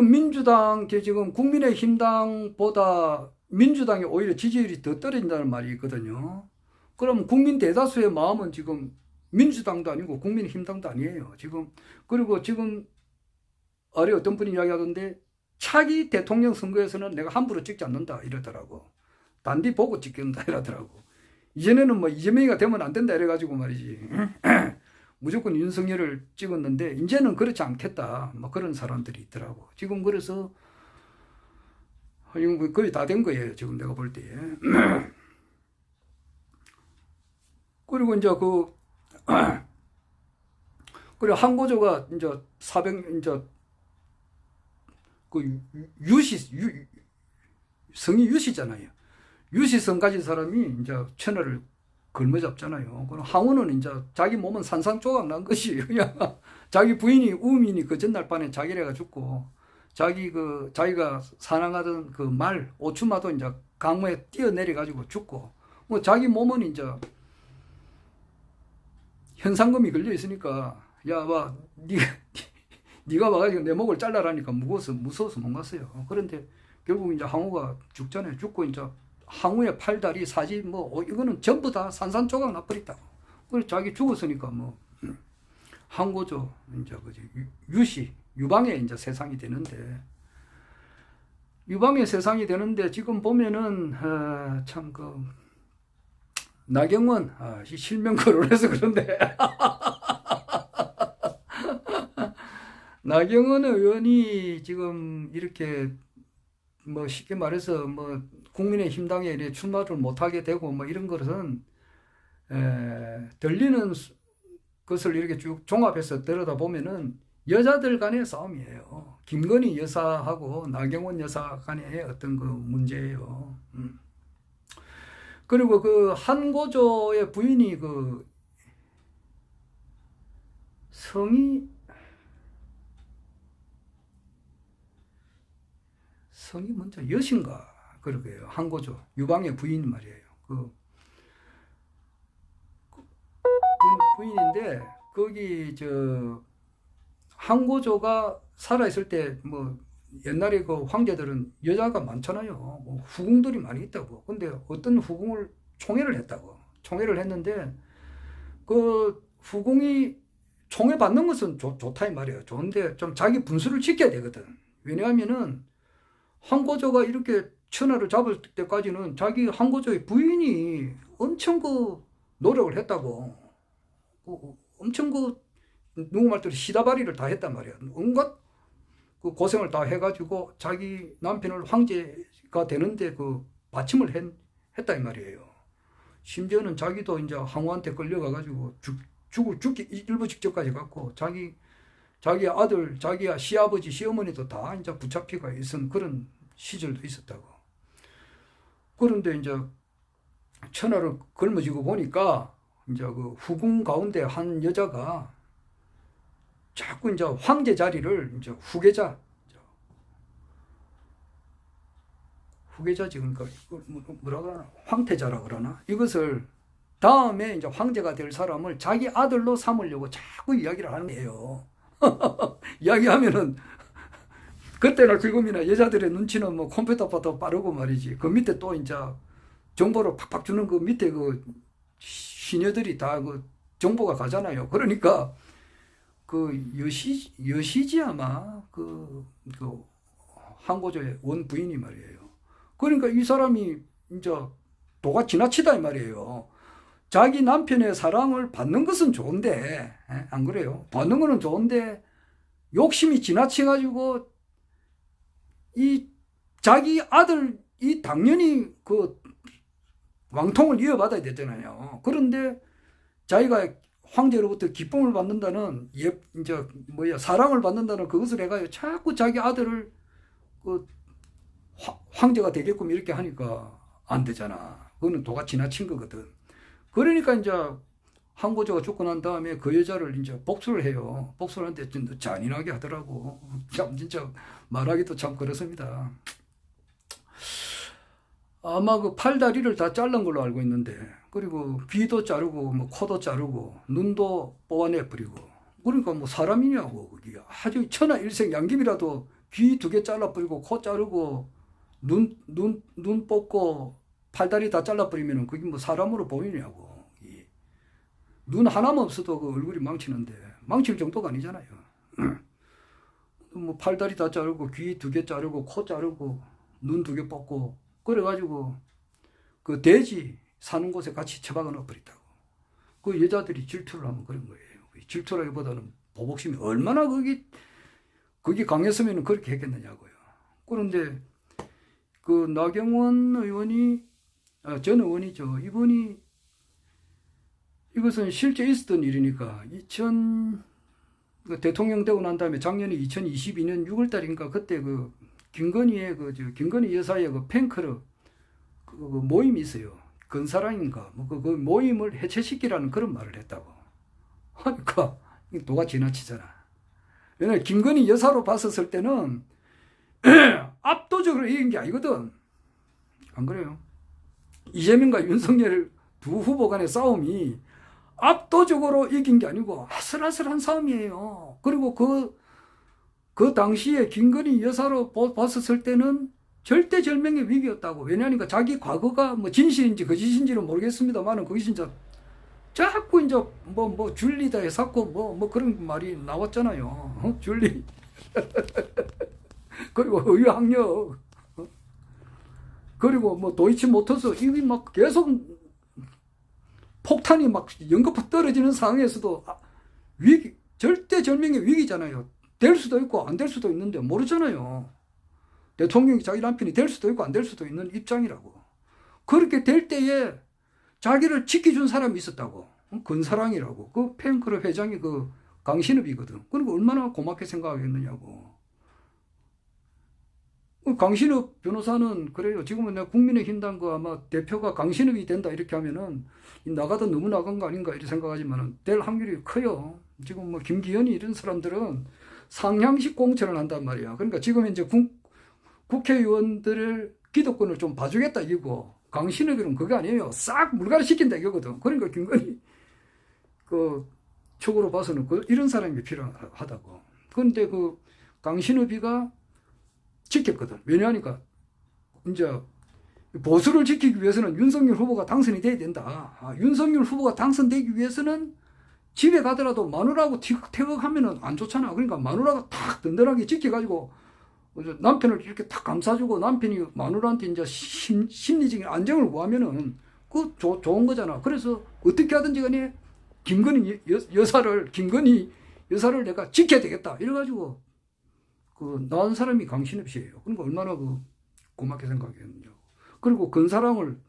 민주당, 지금 국민의힘당보다 민주당이 오히려 지지율이 더 떨어진다는 말이 있거든요. 그럼 국민 대다수의 마음은 지금 민주당도 아니고 국민의힘당도 아니에요. 그리고 지금 아래 어떤 분이 이야기하던데 차기 대통령 선거에서는 내가 함부로 찍지 않는다 이러더라고. 단디 보고 찍는다 이러더라고. 이전에는 뭐 이재명이가 되면 안 된다 이래가지고 말이지. 무조건 윤석열을 찍었는데 이제는 그렇지 않겠다. 뭐 그런 사람들이 있더라고. 지금 그래서 거의 다 된 거예요. 지금 내가 볼 때. 그리고 이제 그리고 항고조가 이제 성이 유시잖아요. 유시성 가진 사람이 이제 천하를 걸머잡잖아요. 그럼 항우는 이제 자기 몸은 산산조각 난 것이 그냥 자기 부인이 우민이 그 전날 밤에 자기래가 죽고 자기가 사랑하던 그 말 오추마도 이제 강물에 뛰어내려 가지고 죽고 뭐 자기 몸은 이제 현상금이 걸려 있으니까 야 봐 네가 와가지고 내 목을 잘라라니까 무서워서 못 갔어요. 그런데 결국 이제 항우가 죽잖아요. 죽고 이제 항우의 팔다리 사지 뭐 이거는 전부 다 산산조각 나버렸다고. 그래서 자기 죽었으니까 뭐 항고조 이제 유방의 이제 세상이 되는데 지금 보면은 참 나경원 실명 거론해서 그런데 나경원 의원이 지금 이렇게 뭐 쉽게 말해서 뭐 국민의힘당에 출마를 못하게 되고 뭐 이런 것은 들리는 것을 이렇게 쭉 종합해서 들여다보면은 여자들 간의 싸움이에요. 김건희 여사하고 나경원 여사 간의 어떤 그 문제예요. 그리고 그 한고조의 부인이 그 성이 먼저 여신가 그러게요. 한고조 유방의 부인 말이에요. 부인인데 거기 한고조가 살아있을 때 뭐 옛날에 그 황제들은 여자가 많잖아요. 뭐 후궁들이 많이 있다고. 근데 어떤 후궁을 총애를 했다고. 총애를 했는데 그 후궁이 총애 받는 것은 좋다 이 말이에요. 좋은데 좀 자기 분수를 지켜야 되거든. 왜냐하면은 한고조가 이렇게 천하를 잡을 때까지는 자기 한고조의 부인이 엄청 노력을 했다고. 엄청 누구 말대로 시다바리를 다 했단 말이야. 온갖 그 고생을 다 해가지고 자기 남편을 황제가 되는데 그 받침을 했다 이 말이에요. 심지어는 자기도 이제 항우한테 끌려가가지고 죽기 일부 직전까지 갔고 자기 아들, 자기 시아버지, 시어머니도 다 이제 붙잡히가 있은 그런 시절도 있었다고. 그런데 이제 천하를 걸머지고 보니까 이제 그 후궁 가운데 한 여자가 자꾸 이제 황제 자리를 이제 후계자지 그러니까 뭐라 그러나 황태자라 그러나 이것을 다음에 이제 황제가 될 사람을 자기 아들로 삼으려고 자꾸 이야기를 하는 거예요. 이야기하면은 그때나 지금이나 여자들의 눈치는 뭐 컴퓨터보다 빠르고 말이지. 그 밑에 또 이제 정보를 팍팍 주는 그 밑에 그 시녀들이 다 그 정보가 가잖아요. 그러니까 그 여시지 아마 그 항고조의 원부인이 말이에요. 그러니까 이 사람이 이제 도가 지나치다 이 말이에요. 자기 남편의 사랑을 받는 것은 좋은데, 안 그래요? 받는 거는 좋은데 욕심이 지나쳐가지고 이 자기 아들이 당연히 그 왕통을 이어받아야 되잖아요. 그런데 자기가 황제로부터 기쁨을 받는다는 이제 사랑을 받는다는 그것을 해가지고 자꾸 자기 아들을 그 황제가 되게끔 이렇게 하니까 안 되잖아. 그거는 도가 지나친 거거든. 그러니까 이제 항고조가 죽고 난 다음에 그 여자를 이제 복수를 해요. 복수를 하는데 좀 잔인하게 하더라고. 참 진짜 말하기도 참 그렇습니다. 아마 그 팔다리를 다 자른 걸로 알고 있는데, 그리고 귀도 자르고 뭐 코도 자르고 눈도 뽑아내 버리고. 그러니까 뭐 사람이냐고. 그게 아주 천하일생 양김이라도 귀 2개 잘라 버리고 코 자르고 눈 뽑고 팔다리 다 잘라 버리면은 그게 뭐 사람으로 보이냐고. 눈 하나만 없어도 그 얼굴이 망치는데 망칠 정도가 아니잖아요. 뭐 팔다리 다 자르고 귀 2개 자르고 코 자르고 눈 2개 뽑고 그래가지고 그 돼지 사는 곳에 같이 처박아 넣어버렸다고. 그 여자들이 질투를 하면 그런 거예요. 질투라기보다는 보복심이 얼마나 그게 강했으면 그렇게 했겠느냐고요. 그런데 그 나경원 의원이 전 의원이죠. 이분이 이것은 실제 있었던 일이니까 대통령 되고 난 다음에 작년에 2022년 6월달인가 그때 그 김건희의 김건희 여사의 그 팬클럽 그 모임이 있어요. 건사랑인가 그 모임을 해체시키라는 그런 말을 했다고. 그러니까 도가 지나치잖아. 왜냐면 김건희 여사로 봤었을 때는 압도적으로 이긴 게 아니거든. 안 그래요? 이재명과 윤석열 두 후보 간의 싸움이 압도적으로 이긴 게 아니고 아슬아슬한 싸움이에요. 그리고 그 당시에 김건희 여사로 봤었을 때는 절대절명의 위기였다고. 왜냐하니까 자기 과거가 뭐 진실인지 거짓인지는 모르겠습니다만은 그게 진짜 자꾸 이제 뭐 줄리다 해갖고 뭐 그런 말이 나왔잖아요. 줄리. 그리고 의유학력. 그리고 뭐 도이치모터스 이게 막 계속 폭탄이 막 연거푸 떨어지는 상황에서도 절대절명의 위기잖아요. 될 수도 있고 안 될 수도 있는데 모르잖아요. 대통령이 자기 남편이 될 수도 있고 안 될 수도 있는 입장이라고. 그렇게 될 때에 자기를 지켜준 사람이 있었다고. 건사랑이라고. 그 팬클럽 회장이 그 강신업이거든. 그리고 얼마나 고맙게 생각하겠느냐고. 강신업 변호사는 그래요. 지금은 내가 국민의힘당 그 아마 대표가 강신업이 된다 이렇게 하면은 나가도 너무 나간 거 아닌가 이렇게 생각하지만은 될 확률이 커요. 지금 뭐 김기현이 이런 사람들은 상향식 공천을 한단 말이야. 그러니까 지금 이제 국회의원들의 기득권을 좀 봐주겠다 이거고, 강신업이는 그게 아니에요. 싹 물갈이 시킨다 이거거든. 그러니까 김건희 그 쪽으로 봐서는 이런 사람이 필요하다고. 그런데 그 강신업이가 지켰거든. 왜냐하니까 이제 보수를 지키기 위해서는 윤석열 후보가 당선이 돼야 된다. 윤석열 후보가 당선되기 위해서는 집에 가더라도 마누라하고 태극하면은 안 좋잖아. 그러니까 마누라가 탁 든든하게 지켜가지고 남편을 이렇게 탁 감싸주고 남편이 마누라한테 이제 심리적인 안정을 구하면은 그 좋은 거잖아. 그래서 어떻게 하든지 간에 김건희 여사를 내가 지켜야 되겠다. 이래가지고 그 낳은 사람이 강신엽 씨예요. 그러니까 얼마나 그 고맙게 생각했느냐고. 그리고 근사랑을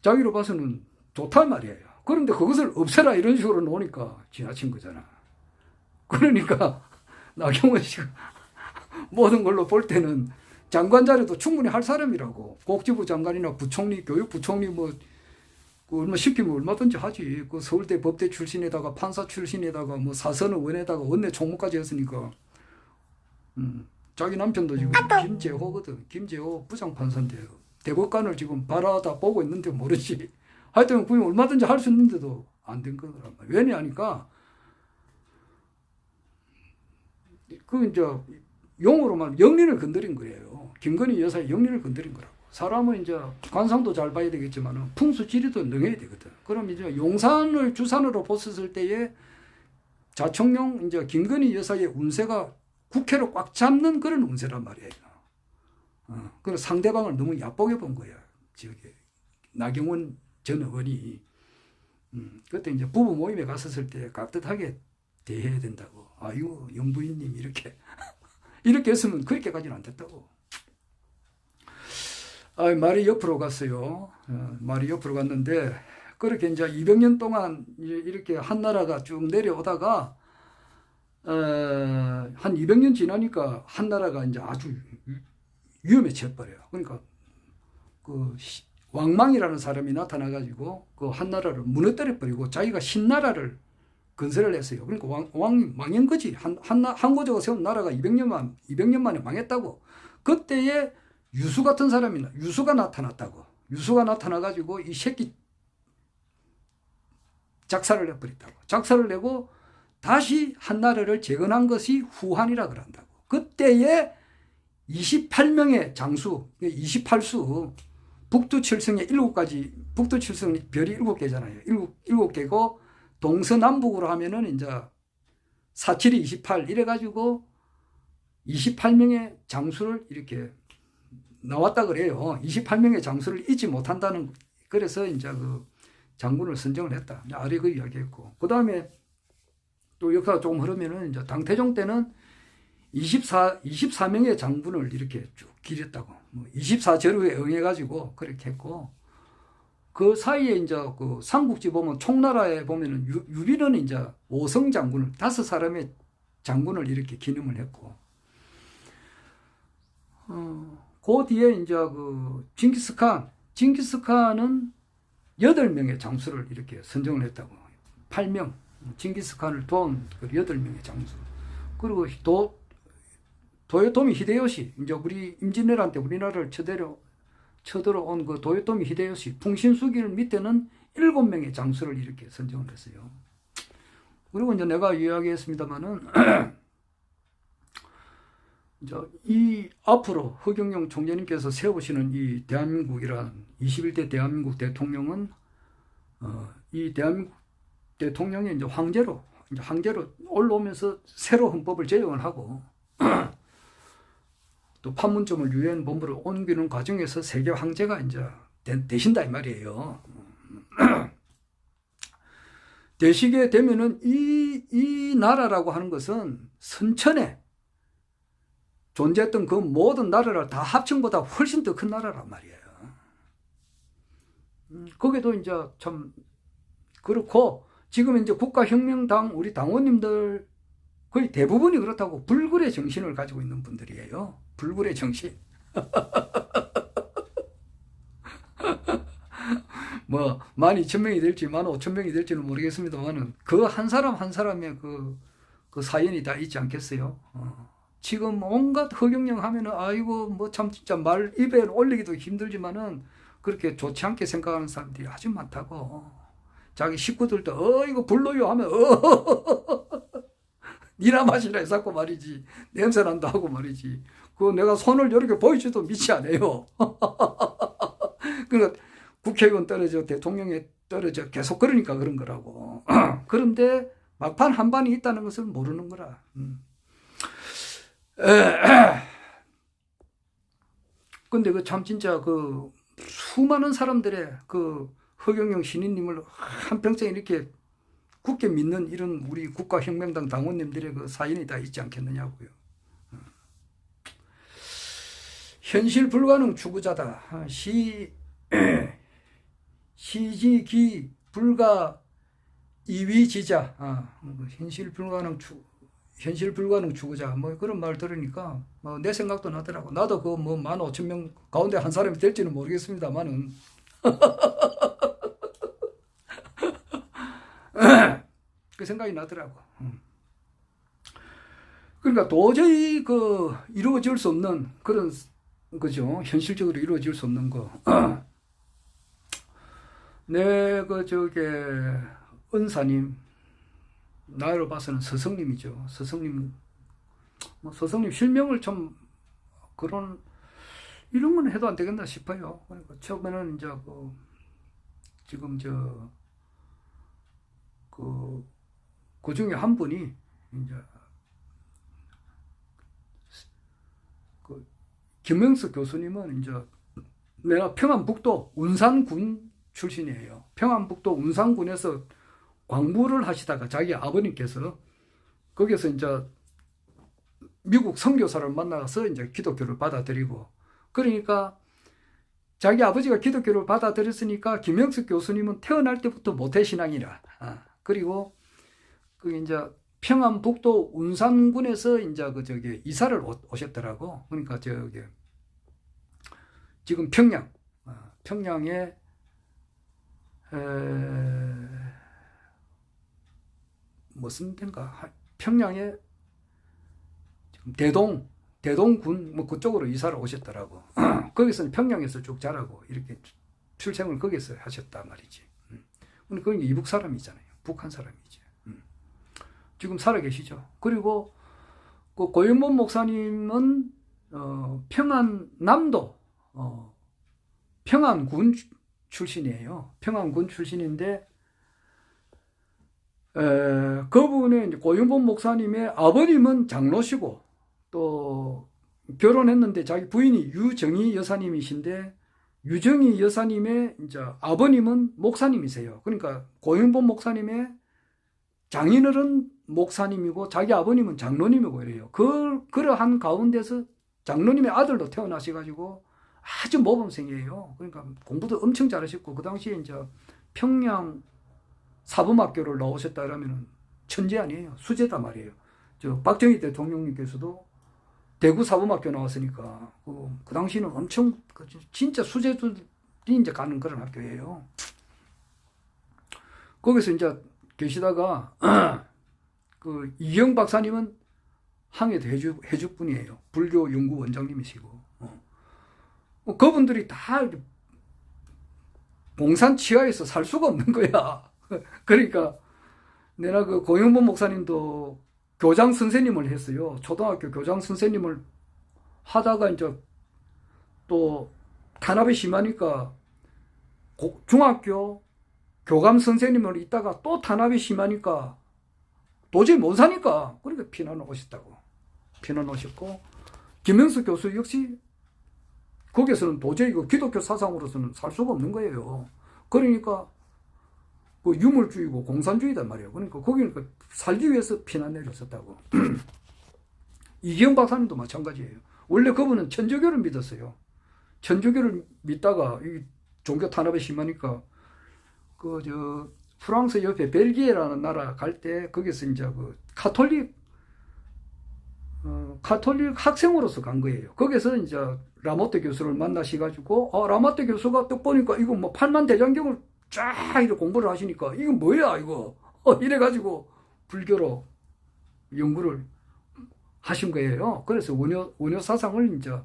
자기로 봐서는 좋단 말이에요. 그런데 그것을 없애라 이런 식으로 놓으니까 지나친 거잖아. 그러니까 나경원 씨가 모든 걸로 볼 때는 장관 자리도 충분히 할 사람이라고. 복지부 장관이나 부총리, 교육부총리 뭐 얼마 시키면 얼마든지 하지. 그 서울대 법대 출신에다가 판사 출신에다가 뭐 사선 의원에다가 원내 총무까지 했으니까. 자기 남편도 지금 김재호거든. 김재호 부장판사인데 대법관을 지금 바라다 보고 있는데 모르지. 하여튼 그게 얼마든지 할 수 있는데도 안 된 거더란 말이야. 왜냐하니까 그 이제 용어로만 영린을 건드린 거예요. 김건희 여사의 영린을 건드린 거라고. 사람은 이제 관상도 잘 봐야 되겠지만 풍수지리도 능해야 되거든. 그럼 이제 용산을 주산으로 봤을 때에 자청령 이제 김건희 여사의 운세가 국회로 꽉 잡는 그런 운세란 말이에요. 그래서 상대방을 너무 얕보게 본 거야. 저기 나경원 전 의원이. 그때 이제 부부 모임에 갔었을 때 깍듯하게 대해야 된다고. 아이고 영부인님 이렇게 이렇게 했으면 그렇게까지는 안 됐다고. 말이 옆으로 갔어요. 말이 옆으로 갔는데 그렇게 이제 200년 동안 이렇게 한 나라가 쭉 내려오다가 한 200년 지나니까 한 나라가 이제 아주 위험해져 버려요. 그러니까 그 왕망이라는 사람이 나타나가지고 그 한 나라를 무너뜨려 버리고 자기가 신나라를 건설을 했어요. 그러니까 왕이 망한 거지. 한 고조가 세운 나라가 200년 만에 망했다고. 그때에 유수 같은 사람이 유수가 나타났다고. 유수가 나타나가지고 이 새끼 작사를 내버렸다고. 작사를 내고 다시 한나라를 재건한 것이 후한이라 그런다고. 그때에 28명의 장수, 28수, 북두칠성의 7가지, 북두칠성 별이 7개잖아요. 7개고 동서남북으로 하면은 이제 47이 28 이래가지고 28명의 장수를 이렇게 나왔다 그래요. 28명의 장수를 잊지 못한다는, 그래서 이제 그 장군을 선정을 했다. 아래 그 이야기했고. 그 다음에 또 역사가 조금 흐르면은 이제 당태종 때는 24명의 장군을 이렇게 쭉 기렸다고. 24절호에 응해가지고 그렇게 했고. 그 사이에 이제 그 삼국지 보면 총나라에 보면은 유비는 이제 5성 장군을 5사람의 장군을 이렇게 기념을 했고. 그 뒤에 이제 그 징기스칸은 8명의 장수를 이렇게 선정을 했다고. 8명. 징기스칸을 도운 그 8명의 장수. 그리고 도요토미 히데요시, 이제 우리 임진왜란 때 우리나라를 쳐들어온 그 도요토미 히데요시, 풍신수길 밑에는 7명의 장수를 이렇게 선정을 했어요. 그리고 이제 내가 이야기했습니다만은, 이제 이 앞으로 허경영 총재님께서 세우시는 이 대한민국이란 21대 대한민국 대통령은 이 대한민국 대통령이 이제 황제로 올라오면서 새로 헌법을 제정을 하고 또 판문점을 유엔 본부로 옮기는 과정에서 세계 황제가 이제 되신다 이 말이에요. 되시게 되면은 이 나라라고 하는 것은 선천에 존재했던 그 모든 나라를 다 합친 것보다 훨씬 더 큰 나라란 말이에요. 거기도 이제 참 그렇고, 지금 이제 국가혁명당 우리 당원님들 거의 대부분이 그렇다고 불굴의 정신을 가지고 있는 분들이에요. 불굴의 정신. 뭐 12,000명이 될지 15,000명이 될지는 모르겠습니다만은 그 한 사람 한 사람의 그 사연이 다 있지 않겠어요. 지금 온갖 허경영 하면은 아이고 뭐 참 진짜 말 입에 올리기도 힘들지만은 그렇게 좋지 않게 생각하는 사람들이 아주 많다고. 자기 식구들도 이거 불러요 하면 니나 마시라 해서 말이지, 냄새 난다 하고 말이지. 그 내가 손을 이렇게 보이지도 미치 않아요. 그러니까 국회의원 떨어져 대통령에 떨어져 계속 그러니까 그런 거라고. 그런데 막판 한반이 있다는 것을 모르는 거라. 근데 그 참 진짜 그 수많은 사람들의 그 허경영 신인님을 한평생 이렇게 굳게 믿는 이런 우리 국가혁명당 당원님들의 그 사연이 다 있지 않겠느냐고요. 현실 불가능 추구자다. 시지기 불가 이위지자. 현실 불가능 추구자. 뭐 그런 말 들으니까 내 생각도 나더라고. 나도 그 뭐 15,000명 가운데 한 사람이 될지는 모르겠습니다만은 그 생각이 나더라고. 그러니까 도저히 그 이루어질 수 없는 그런 거죠. 현실적으로 이루어질 수 없는 거. 내 은사님, 나이로 봐서는 스승님이죠. 스승님 실명을 좀 이런 건 해도 안 되겠나 싶어요. 그러니까 처음에는 이제 지금 그 중에 한 분이 이제 김명석 교수님은 이제 내가 평안북도 운산군 출신이에요. 평안북도 운산군에서 광부를 하시다가 자기 아버님께서 거기서 이제 미국 선교사를 만나서 이제 기독교를 받아들이고, 그러니까 자기 아버지가 기독교를 받아들였으니까 김명석 교수님은 태어날 때부터 모태신앙이라. 그리고 그 이제 평안북도 운산군에서 이제 이사를 오셨더라고. 그러니까 지금 평양에 무슨 데인가, 평양에 지금 대동군 뭐 그쪽으로 이사를 오셨더라고. 거기서는 평양에서 쭉 자라고 이렇게 출생을 거기서 하셨단 말이지. 근데 거기 이북 사람이잖아요. 북한 사람이지. 지금 살아 계시죠. 그리고 그 고영범 목사님은 평안남도 평안군 출신이에요. 평안군 출신인데 그분의 이제 고영범 목사님의 아버님은 장로시고 또 결혼했는데 자기 부인이 유정희 여사님이신데 유정희 여사님의 이제 아버님은 목사님이세요. 그러니까 고영범 목사님의 장인어른 목사님이고 자기 아버님은 장로님이고 이래요. 그러한 가운데서 장로님의 아들도 태어나셔가지고 아주 모범생이에요. 그러니까 공부도 엄청 잘하셨고 그 당시에 이제 평양 사범학교를 나오셨다 그러면은 천재 아니에요. 수재다 말이에요. 박정희 대통령님께서도 대구 사범학교 나왔으니까 그 당시는 엄청 진짜 수재들이 이제 가는 그런 학교예요. 거기서 이제 계시다가 그 이경 박사님은 항해도 해주 분이에요. 불교 연구 원장님이시고 그분들이 다 봉산 치하에서 살 수가 없는 거야. 그러니까 내가 그 고영범 목사님도 교장 선생님을 했어요. 초등학교 교장 선생님을 하다가 이제 또 탄압이 심하니까 중학교 교감 선생님을 있다가 또 탄압이 심하니까 도저히 못 사니까 그러니까 피난 오셨다고. 피난 오셨고 김명석 교수 역시 거기서는 도저히 그 기독교 사상으로서는 살 수가 없는 거예요. 그러니까 그 유물주의고 공산주의단 말이에요. 그러니까 거기는 살기 위해서 피난 내렸었다고. 이기영 박사님도 마찬가지예요. 원래 그분은 천주교를 믿었어요. 천주교를 믿다가 이 종교 탄압이 심하니까 프랑스 옆에 벨기에라는 나라 갈 때 거기서 이제 카톨릭 학생으로서 간 거예요. 거기서 이제 라모떼 교수를 만나셔가지고 라모떼 교수가 딱 보니까 이거 뭐 팔만 대장경을 쫙 이렇게 공부를 하시니까 이건 뭐야 이거 이래가지고 불교로 연구를 하신 거예요. 그래서 원효 사상을 이제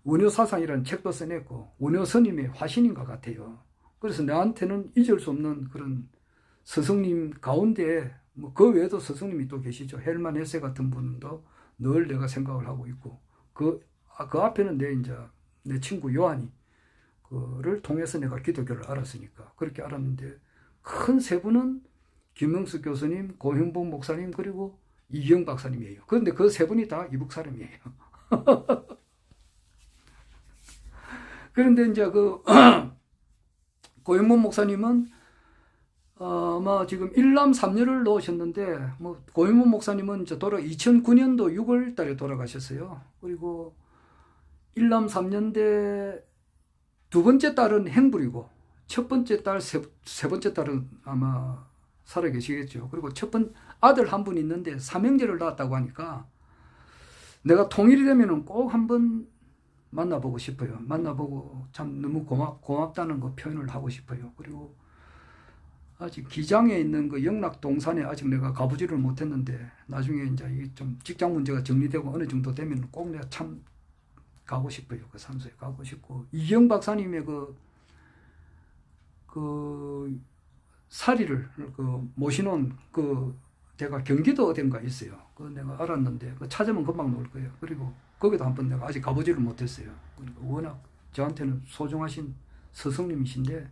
원효 사상이라는 책도 써냈고 원효 스님의 화신인 것 같아요. 그래서 나한테는 잊을 수 없는 그런 스승님 가운데 뭐 그 외에도 스승님이 또 계시죠. 헬만 헤세 같은 분도 늘 내가 생각을 하고 있고 그 앞에는 내 친구 요한이 그를 통해서 내가 기독교를 알았으니까 그렇게 알았는데 큰 세 분은 김명숙 교수님, 고형복 목사님 그리고 이기영 박사님이에요. 그런데 그 세 분이 다 이북 사람이에요. 그런데 이제 고형복 목사님은 아마 지금 일남 3녀를 놓으셨는데, 뭐, 고인문 목사님은 2009년도 6월 달에 돌아가셨어요. 그리고 일남 3년대 두 번째 딸은 행불이고, 첫 번째 딸, 세 번째 딸은 아마 살아 계시겠죠. 그리고 아들 한 분 있는데 삼형제를 낳았다고 하니까 내가 통일이 되면은 꼭 한번 만나보고 싶어요. 만나보고 참 너무 고맙다는 거 표현을 하고 싶어요. 그리고 아직 기장에 있는 그 영락동산에 아직 내가 가보지를 못했는데 나중에 이제 이게 좀 직장 문제가 정리되고 어느 정도 되면 꼭 내가 참 가고 싶어요. 그 산소에 가고 싶고 이경 박사님의 그 사리를 모시놓은 제가 경기도 어딘가 있어요. 내가 알았는데 찾으면 금방 나올 거예요. 그리고 거기도 한번 내가 아직 가보지를 못했어요. 그러니까 워낙 저한테는 소중하신 스승님이신데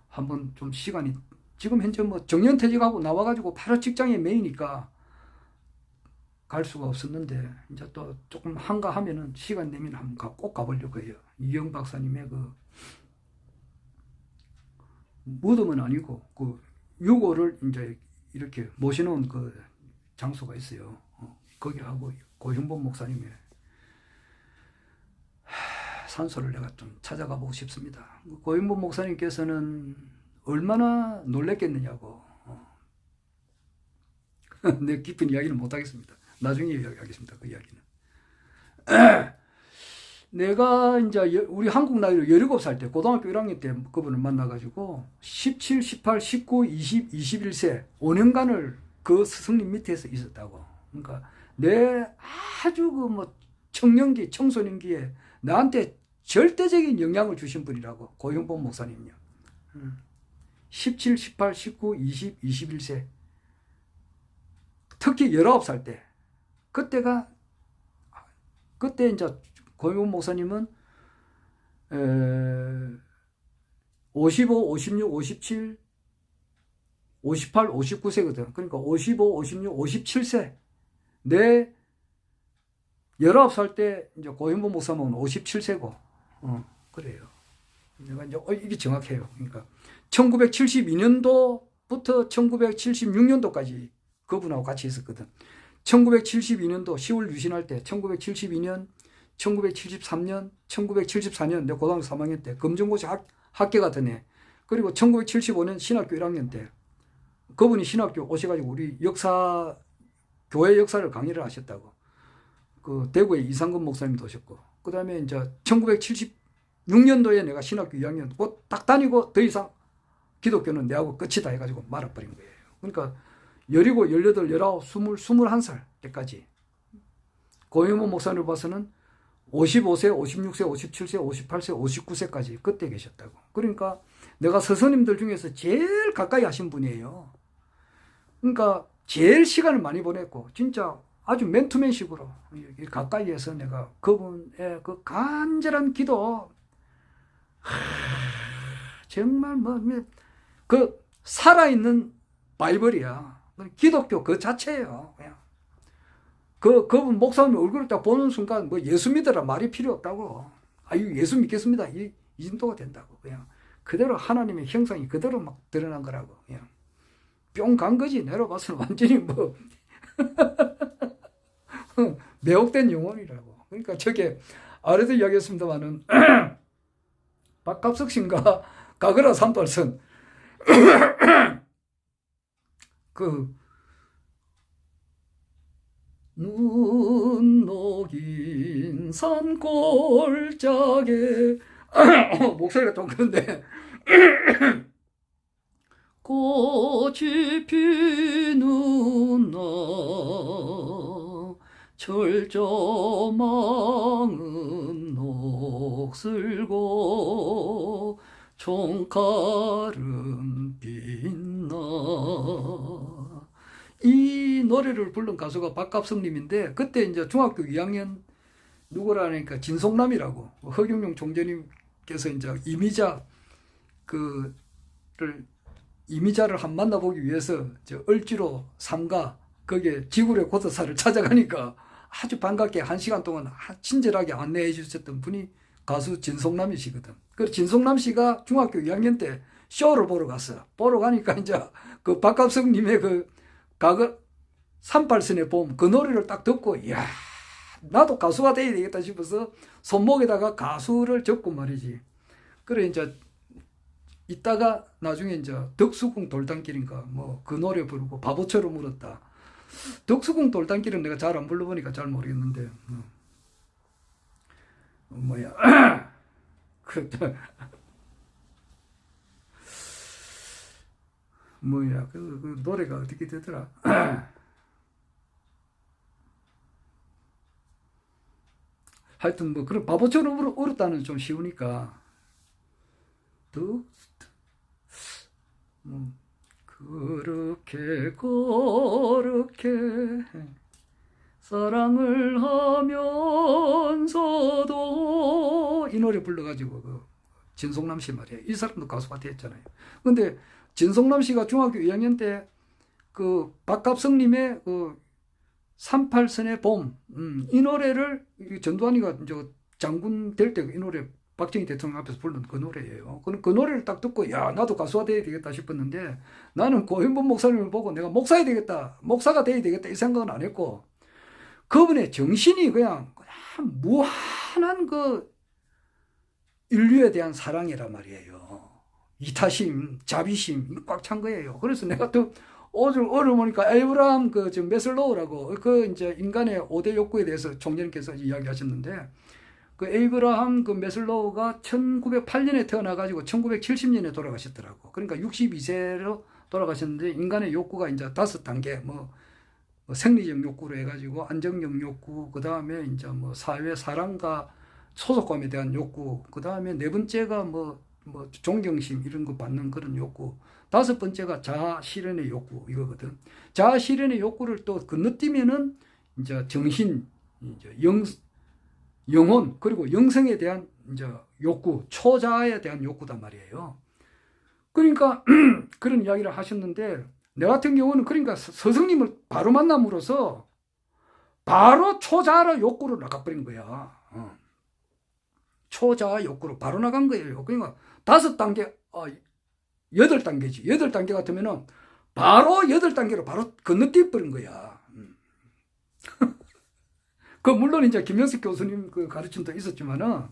한번 좀 시간이 지금 현재 뭐 정년퇴직하고 나와가지고 바로 직장에 매이니까 갈 수가 없었는데 이제 또 조금 한가하면은 시간 내면 한번 꼭 가보려고 해요. 이경 박사님의 무덤은 아니고 유고를 이제 이렇게 모셔놓은 장소가 있어요. 거기하고 고형범 목사님의 산소를 내가 좀 찾아가 보고 싶습니다. 고형범 목사님께서는 얼마나 놀랬겠느냐고. 내 깊은 이야기는 못하겠습니다. 나중에 이야기하겠습니다. 그 이야기는. 내가 이제 우리 한국 나이로 17살 때 고등학교 1학년 때 그분을 만나가지고 17, 18, 19, 20, 21세 5년간을 그 스승님 밑에서 있었다고. 그러니까 내 아주 뭐 청년기, 청소년기에 나한테 절대적인 영향을 주신 분이라고. 고형범 목사님요. 17, 18, 19, 20, 21세 특히 19살 때 그때 이제 고형범 목사님은 55, 56, 57, 58, 59세거든. 그러니까 55, 56, 57세. 내 19살 때 이제 고형범 목사님은 57세고, 그래요. 내가 이제 이게 정확해요. 그러니까 1972년도부터 1976년도까지 그분하고 같이 있었거든. 1972년도 10월 유신할 때, 1972년, 1973년, 1974년, 내 고등학교 3학년 때 검정고시 학교가 드네. 그리고 1975년 신학교 1학년 때 그분이 신학교 오셔가지고 우리 교회 역사를 강의를 하셨다고. 대구에 이상근 목사님도 오셨고. 그 다음에 이제 1976년도에 내가 신학교 2학년 곧 딱 다니고 더 이상 기독교는 내하고 끝이다 해가지고 말아버린 거예요. 그러니까 17, 18, 19, 20, 21살 때까지 고형범 목사님을 봐서는 55세, 56세, 57세, 58세, 59세까지 그때 계셨다고. 그러니까 내가 스승님들 중에서 제일 가까이 하신 분이에요. 그러니까 제일 시간을 많이 보냈고 진짜 아주 맨투맨식으로 가까이에서 내가 그분의 그 간절한 기도 정말 살아있는 바이블이야. 기독교 그 자체예요. 그냥. 그분 목사님 얼굴을 딱 보는 순간 뭐 예수 믿으라 말이 필요 없다고. 예수 믿겠습니다. 이 정도가 된다고. 그냥 그대로 하나님의 형상이 그대로 막 드러난 거라고. 그냥 뿅 간 거지. 내려봐서는 완전히 뭐 매혹된 영혼이라고. 그러니까 저게 아래도 이야기했습니다만은 박갑석 씨인가 가거라 산발선 눈 녹인 산골짜기에 목소리가 좀 그런데 꽃이 피는 날 철조망은 녹슬고 총칼은 빛나. 이 노래를 부른 가수가 박갑성님인데 그때 이제 중학교 2학년 누구라니까 진송남이라고 허경영 총재님께서 이제 이미자를 한 만나보기 위해서 을지로 삼가 거기에 지구의 고도사를 찾아가니까 아주 반갑게 1시간 동안 친절하게 안내해 주셨던 분이 가수 진송남이시거든. 그래서 진송남 씨가 중학교 2학년 때 쇼를 보러 갔어. 보러 가니까 이제 그 박갑성님의 그 가거 38선의 봄 그 노래를 딱 듣고 이야 나도 가수가 돼야 되겠다 싶어서 손목에다가 가수를 적고 말이지. 그래 이제 이따가 나중에 이제 덕수궁 돌담길인가 뭐 그 노래 부르고 바보처럼 울었다. 덕수궁 돌담길은 내가 잘 안 불러보니까 잘 모르겠는데 뭐야 그 뭐야 그 노래가 어떻게 되더라. 하여튼 뭐 그런 바보처럼 울었다는 좀 쉬우니까 그렇게 사랑을 하면서도 이 노래 불러가지고 그 진송남 씨 말이에요. 이 사람도 가수가 됐잖아요. 근데 진송남 씨가 중학교 2학년 때 그 박갑성님의 그 38선의 봄, 이 노래를 전두환이가 이제 장군 될 때 이 노래 박정희 대통령 앞에서 부른 그 노래예요. 그 노래를 딱 듣고 야 나도 가수가 돼야 되겠다 싶었는데 나는 고현범 목사님을 보고 내가 목사가 되겠다, 목사가 돼야 되겠다 이 생각은 안 했고 그분의 정신이 그냥 무한한 그 인류에 대한 사랑이란 말이에요. 이타심, 자비심 꽉 찬 거예요. 그래서 내가 또 오늘 보니까 에이브라함 그 지금 메슬로우라고 그 이제 인간의 5대 욕구에 대해서 총재님께서 이야기하셨는데 그 에이브라함 그 메슬로우가 1908년에 태어나가지고 1970년에 돌아가셨더라고. 그러니까 62세로 돌아가셨는데 인간의 욕구가 이제 5단계 뭐 생리적 욕구로 해가지고 안정적 욕구, 그 다음에 이제 뭐 사회 사랑과 소속감에 대한 욕구, 그 다음에 네 번째가 뭐 존경심 이런 거 받는 그런 욕구, 5번째가 자아 실현의 욕구 이거거든. 자아 실현의 욕구를 또 건너뛰면은 이제 정신, 이제 영혼 그리고 영성에 대한 이제 욕구, 초자아에 대한 욕구단 말이에요. 그러니까 그런 이야기를 하셨는데 내 같은 경우는 그러니까 스승님을 바로 만남으로써 바로 초자아 욕구로 나가버린 거야. 초자아 욕구로 바로 나간 거예요. 그러니까 5단계, 8단계지. 8단계 같으면은 바로 8단계로 바로 건너뛰어버린 거야. 그 물론 이제 김영석 교수님 그 가르침도 있었지만은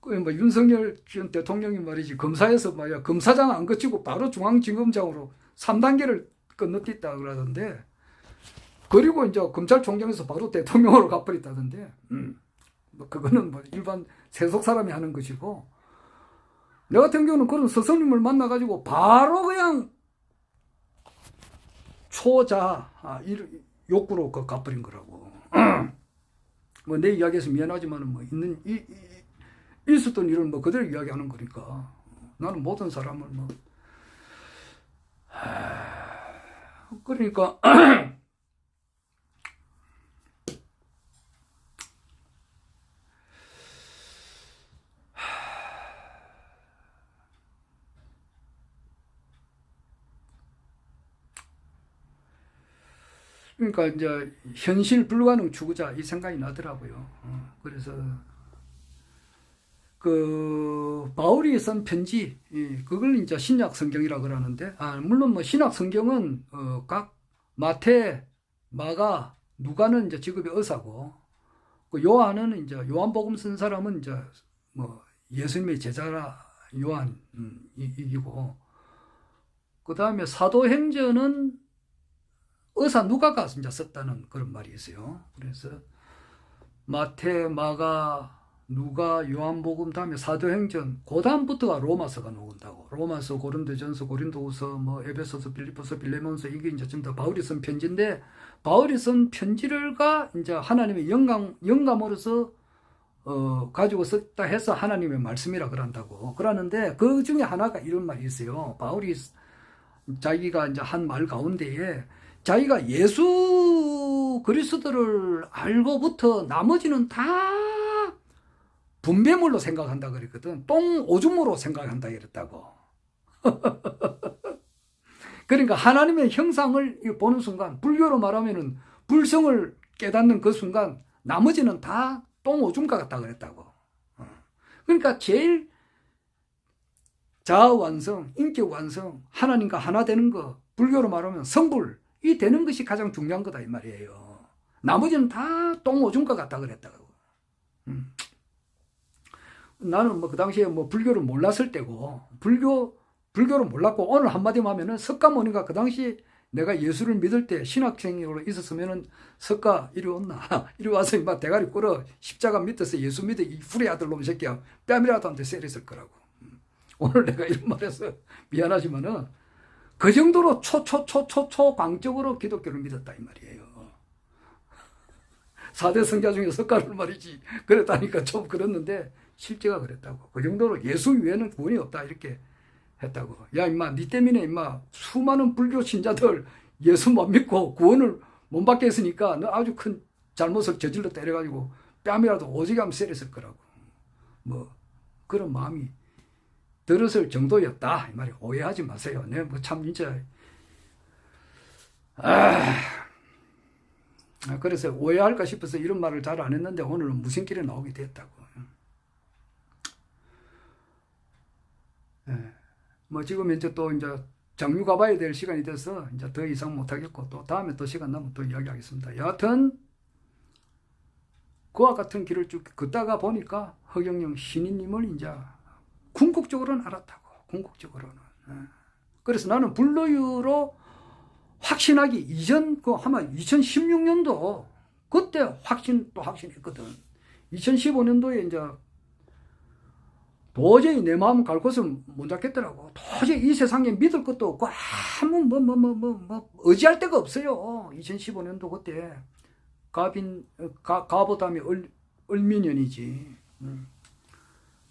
그 뭐 윤석열 전 대통령이 말이지 검사에서 말이야 검사장 안 거치고 바로 중앙지검장으로 3단계를 건너뛰었다 그러던데 그리고 이제 검찰총장에서 바로 대통령으로 가버렸다던데 뭐 그거는 뭐 일반 세속 사람이 하는 것이고 내 같은 경우는 그런 스승님을 만나가지고 바로 그냥 초자 욕구로 가버린 거라고. 뭐 내 이야기에서 미안하지만은 뭐 있었던 일을 뭐 그대로 이야기하는 거니까 나는 모든 사람을 뭐 그러니까 그러니까 이제 현실 불가능 추구자 이 생각이 나더라고요. 그래서 그 바울이 쓴 편지 그걸 이제 신약 성경이라 그러는데 물론 뭐 신약 성경은 각 마태, 마가, 누가는 이제 직업이 의사고 그 요한은 이제 요한복음 쓴 사람은 이제 뭐 예수님의 제자라 요한 이기고 그 다음에 사도행전은 의사 누가가 이제 썼다는 그런 말이 있어요. 그래서 마태, 마가, 누가, 요한복음 다음에 사도행전 그 다음부터가 로마서가 나온다고. 로마서, 고린도전서, 고린도후서, 뭐 에베소서, 빌립보서, 빌레몬서 이게 이제 전부 다 바울이 쓴 편지인데 바울이 쓴 편지를가 이제 하나님의 영감으로서 가지고 썼다 해서 하나님의 말씀이라 그런다고. 그러는데 그 중에 하나가 이런 말이 있어요. 바울이 자기가 이제 한 말 가운데에 자기가 예수 그리스도를 알고부터 나머지는 다 분배물로 생각한다 그랬거든. 똥 오줌으로 생각한다 그랬다고. 그러니까 하나님의 형상을 보는 순간 불교로 말하면은 불성을 깨닫는 그 순간 나머지는 다 똥 오줌과 같다 그랬다고. 그러니까 제일 자아 완성, 인격 완성, 하나님과 하나 되는 거, 불교로 말하면 성불, 이 되는 것이 가장 중요한 거다 이 말이에요. 나머지는 다 똥 오줌 것 같다 그랬다고. 나는 뭐 그 당시에 뭐 불교를 몰랐을 때고, 불교를 몰랐고, 오늘 한마디만 하면은 석가모니가 그 당시 내가 예수를 믿을 때 신학생으로 있었으면은 석가 이리 온나 이리 와서 막 대가리 꿇어 십자가 밑에서 예수 믿어 이 후레 아들 놈 새끼야 뺨이라도 한테 세렸을 거라고. 오늘 내가 이런 말해서 미안하지만은 그 정도로 초광적으로 기독교를 믿었다 이 말이에요. 4대 성자 중에 석가를 말이지 그랬다니까 좀 그랬는데 실제가 그랬다고. 그 정도로 예수 외에는 구원이 없다 이렇게 했다고. 야 임마 니 때문에 임마 수많은 불교 신자들 예수 못 믿고 구원을 못 받게 했으니까 너 아주 큰 잘못을 저질러 때려가지고 뺨이라도 오지게 하면 세렸을 거라고. 뭐 그런 마음이 들었을 정도였다 이 말이. 오해하지 마세요. 내가 뭐 참 진짜 그래서 오해할까 싶어서 이런 말을 잘 안 했는데 오늘은 무심결에 나오게 됐다고. 뭐 지금 이제 또 이제 장유 가봐야 될 시간이 돼서 이제 더 이상 못하겠고 또 다음에 또 시간 나면 또 이야기하겠습니다. 여하튼 그와 같은 길을 쭉 걷다가 보니까 허경영 신인님을 이제 궁극적으로는 알았다고. 궁극적으로는. 그래서 나는 불로유로 확신하기 이전 그 아마 2016년도 그때 확신했거든. 2015년도에 이제 도저히 내 마음 갈 곳을 못 잡겠더라고. 도저히 이 세상에 믿을 것도 없고 아무 의지할 데가 없어요. 2015년도 그때 가보담이 을미년이지.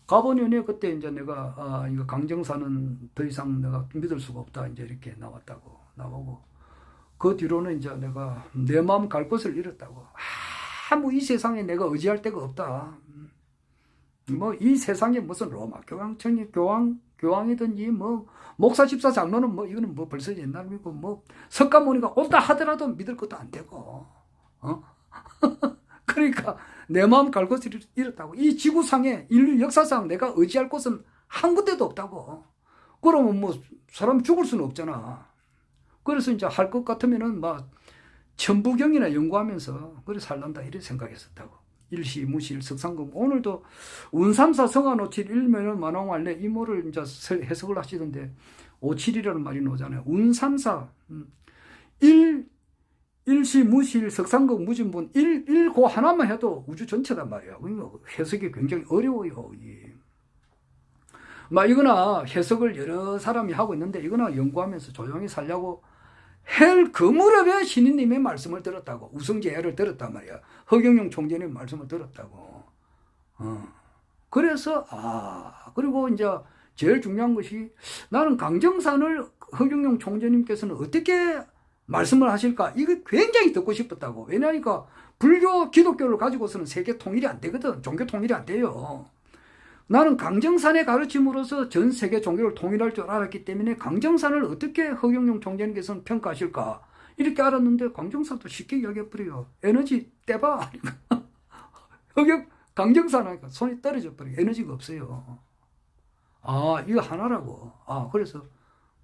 가보년에 그때 이제 내가 이거 강정사는 더 이상 내가 믿을 수가 없다 이제 이렇게 나왔다고 나오고 그 뒤로는 이제 내가 내 마음 갈 곳을 잃었다고. 아무 이 세상에 내가 의지할 데가 없다. 뭐 이 세상에 무슨 로마 교황청이 교황이든지 뭐 목사 집사 장로는 뭐 이거는 뭐 벌써 옛날 믿고 뭐 석가모니가 온다 하더라도 믿을 것도 안 되고 그러니까 내 마음 갈 곳을 잃었다고. 이 지구상에 인류 역사상 내가 의지할 곳은 한 군데도 없다고. 그러면 뭐 사람 죽을 수는 없잖아. 그래서 이제 할 것 같으면은 막 천부경이나 연구하면서 그래 살란다 이렇게 생각했었다고. 일시, 무실, 석상금. 오늘도 운삼사 성한오칠 일면은 만왕할래 이모를 이제 해석을 하시던데 오칠이라는 말이 나오잖아요. 운삼사 일시, 무실, 석상금, 무진분 일고 하나만 해도 우주 전체단 말이야. 그러니까 해석이 굉장히 어려워요. 막 이거나 해석을 여러 사람이 하고 있는데 이거나 연구하면서 조용히 살려고 그 무렵에 신인님의 말씀을 들었다고. 우성제야를 들었단 말이야. 허경영 총재님 말씀을 들었다고. 그래서 그리고 이제 제일 중요한 것이 나는 강정산을 허경영 총재님께서는 어떻게 말씀을 하실까 이거 굉장히 듣고 싶었다고. 왜냐하니까 불교 기독교를 가지고서는 세계 통일이 안 되거든. 종교 통일이 안 돼요. 나는 강정산의 가르침으로서 전 세계 종교를 통일할 줄 알았기 때문에 강정산을 어떻게 허경영 총재님께서는 평가하실까 이렇게 알았는데 강정산도 쉽게 이야기해버려요. 에너지 떼봐. 강정산 하니까 손이 떨어져 버려요. 에너지가 없어요. 이거 하나라고. 그래서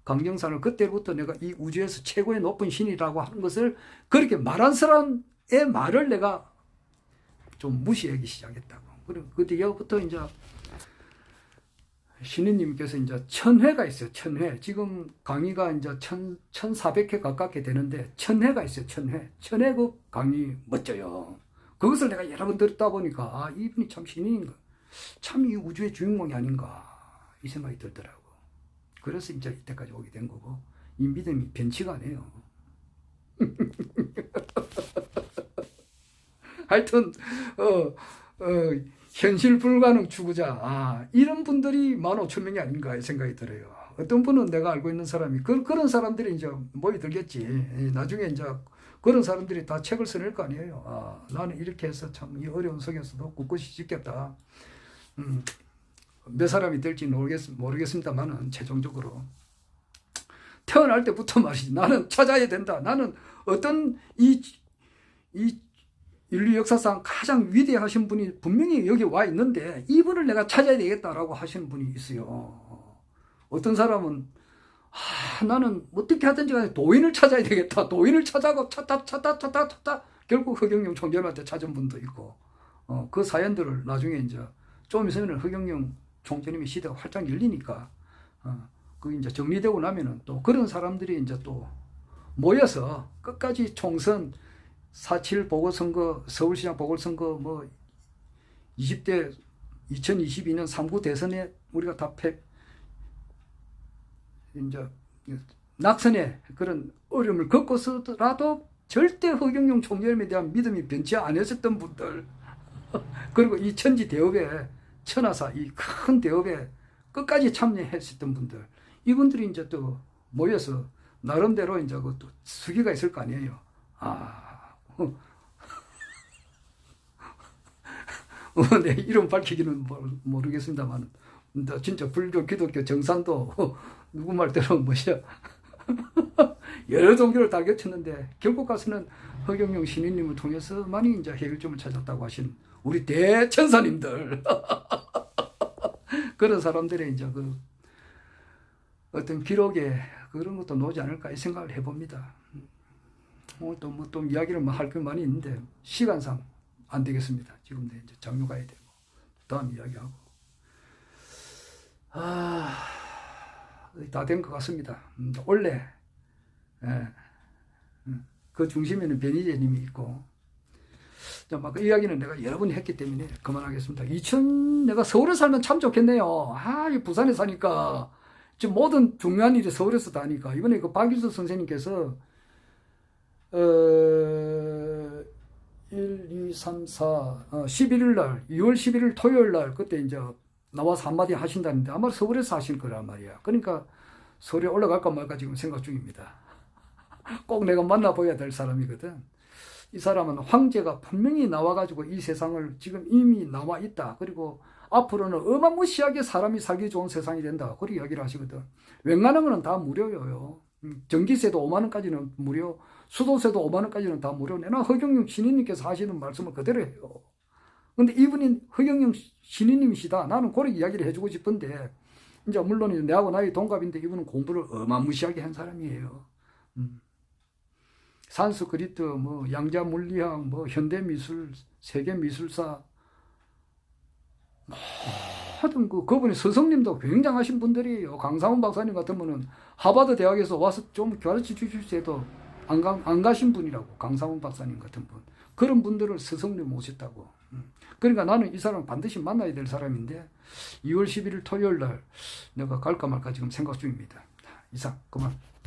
강정산을 그때부터 내가 이 우주에서 최고의 높은 신이라고 하는 것을 그렇게 말한 사람의 말을 내가 좀 무시하기 시작했다고. 그리고 그 뒤부터 이제 신인님께서 이제 1000회가 있어요. 1000회. 지금 강의가 이제 1400회 가깝게 되는데 1000회가 있어요. 1000회. 1000회 그 강의 멋져요. 그것을 내가 여러 번 들었다 보니까 이분이 참 신인인가. 참 이 우주의 주인공이 아닌가 이 생각이 들더라고. 그래서 이제 이때까지 오게 된 거고 이 믿음이 변치가 안 해요. 하여튼 현실 불가능 추구자 이런 분들이 15,000명이 아닌가 생각이 들어요. 어떤 분은 내가 알고 있는 사람이 그런 사람들이 이제 모여들겠지. 나중에 이제 그런 사람들이 다 책을 써낼 거 아니에요. 나는 이렇게 해서 참 이 어려운 속에서도 꿋꿋이 지켰다. 몇 사람이 될지 모르겠습니다만은 최종적으로 태어날 때부터 말이지 나는 찾아야 된다. 나는 어떤 이 인류 역사상 가장 위대하신 분이 분명히 여기 와 있는데 이분을 내가 찾아야 되겠다라고 하시는 분이 있어요. 어떤 사람은 나는 어떻게 하든지 간에 도인을 찾아야 되겠다. 도인을 찾아가 찾다 결국 허경영 총재님한테 찾은 분도 있고 그 사연들을 나중에 이제 좀 있으면 허경영 총재님의 시대가 활짝 열리니까 그 이제 정리되고 나면은 또 그런 사람들이 이제 또 모여서 끝까지 총선 4.7 보궐선거, 서울시장 보궐선거, 뭐 20대 2022년 3구 대선에 우리가 다 이제 낙선의 그런 어려움을 겪고서라도 절대 허경영 총재님에 대한 믿음이 변치 않으셨던 분들, 그리고 이 천지 대업에 천하사 이 큰 대업에 끝까지 참여했었던 분들, 이분들이 이제 또 모여서 나름대로 이제 또 수기가 있을 거 아니에요. 네, 이름 밝히기는 모르겠습니다만, 진짜 불교, 기독교, 정산도 누구 말대로 뭐야 여러 종교를 다 겹쳤는데 결국 가서는 허경영 신인님을 통해서 많이 이제 해결점을 찾았다고 하신 우리 대천사님들 그런 사람들의 이제 그 어떤 기록에 그런 것도 놓지 않을까 이 생각을 해봅니다. 또 이야기를 할 게 많이 있는데 시간상 안 되겠습니다. 지금도 이제 장로 가야 되고 다음 이야기하고 다 된 것 같습니다. 원래 그 중심에는 변희재님이 있고 막 그 이야기는 내가 여러 번 했기 때문에 그만하겠습니다. 내가 서울에 살면 참 좋겠네요. 이 부산에 사니까 지금 모든 중요한 일이 서울에서 다 하니까 이번에 그 박유수 선생님께서 1, 2, 3, 4, 11일 날, 2월 11일 토요일 날, 그때 이제 나와서 한마디 하신다는데 아마 서울에서 하실 거란 말이야. 그러니까 서울에 올라갈까 말까 지금 생각 중입니다. 꼭 내가 만나봐야 될 사람이거든. 이 사람은 황제가 분명히 나와가지고 이 세상을 지금 이미 나와 있다. 그리고 앞으로는 어마무시하게 사람이 살기 좋은 세상이 된다. 그렇게 이야기를 하시거든. 웬만한 거는 다 무료예요. 전기세도 5만 원까지는 무료, 수도세도 5만 원까지는 다 무료. 내가 허경영 신인님께서 하시는 말씀을 그대로 해요. 근데 이분이 허경영 신인님이시다. 나는 그렇게 이야기를 해주고 싶은데, 이제 물론 내하고 나이 동갑인데 이분은 공부를 어마무시하게 한 사람이에요. 산스크리트, 뭐 양자 물리학, 뭐 현대미술, 세계미술사, 모든 그분이 스승님도 굉장하신 분들이에요. 강상훈 박사님 같은 분은 하버드 대학에서 와서 좀 가르쳐 주실 때도 안 가신 분이라고. 강상훈 박사님 같은 분, 그런 분들을 스승님 모셨다고. 그러니까 나는 이 사람 반드시 만나야 될 사람인데 2월 11일 토요일 날 내가 갈까 말까 지금 생각 중입니다. 이상 그만.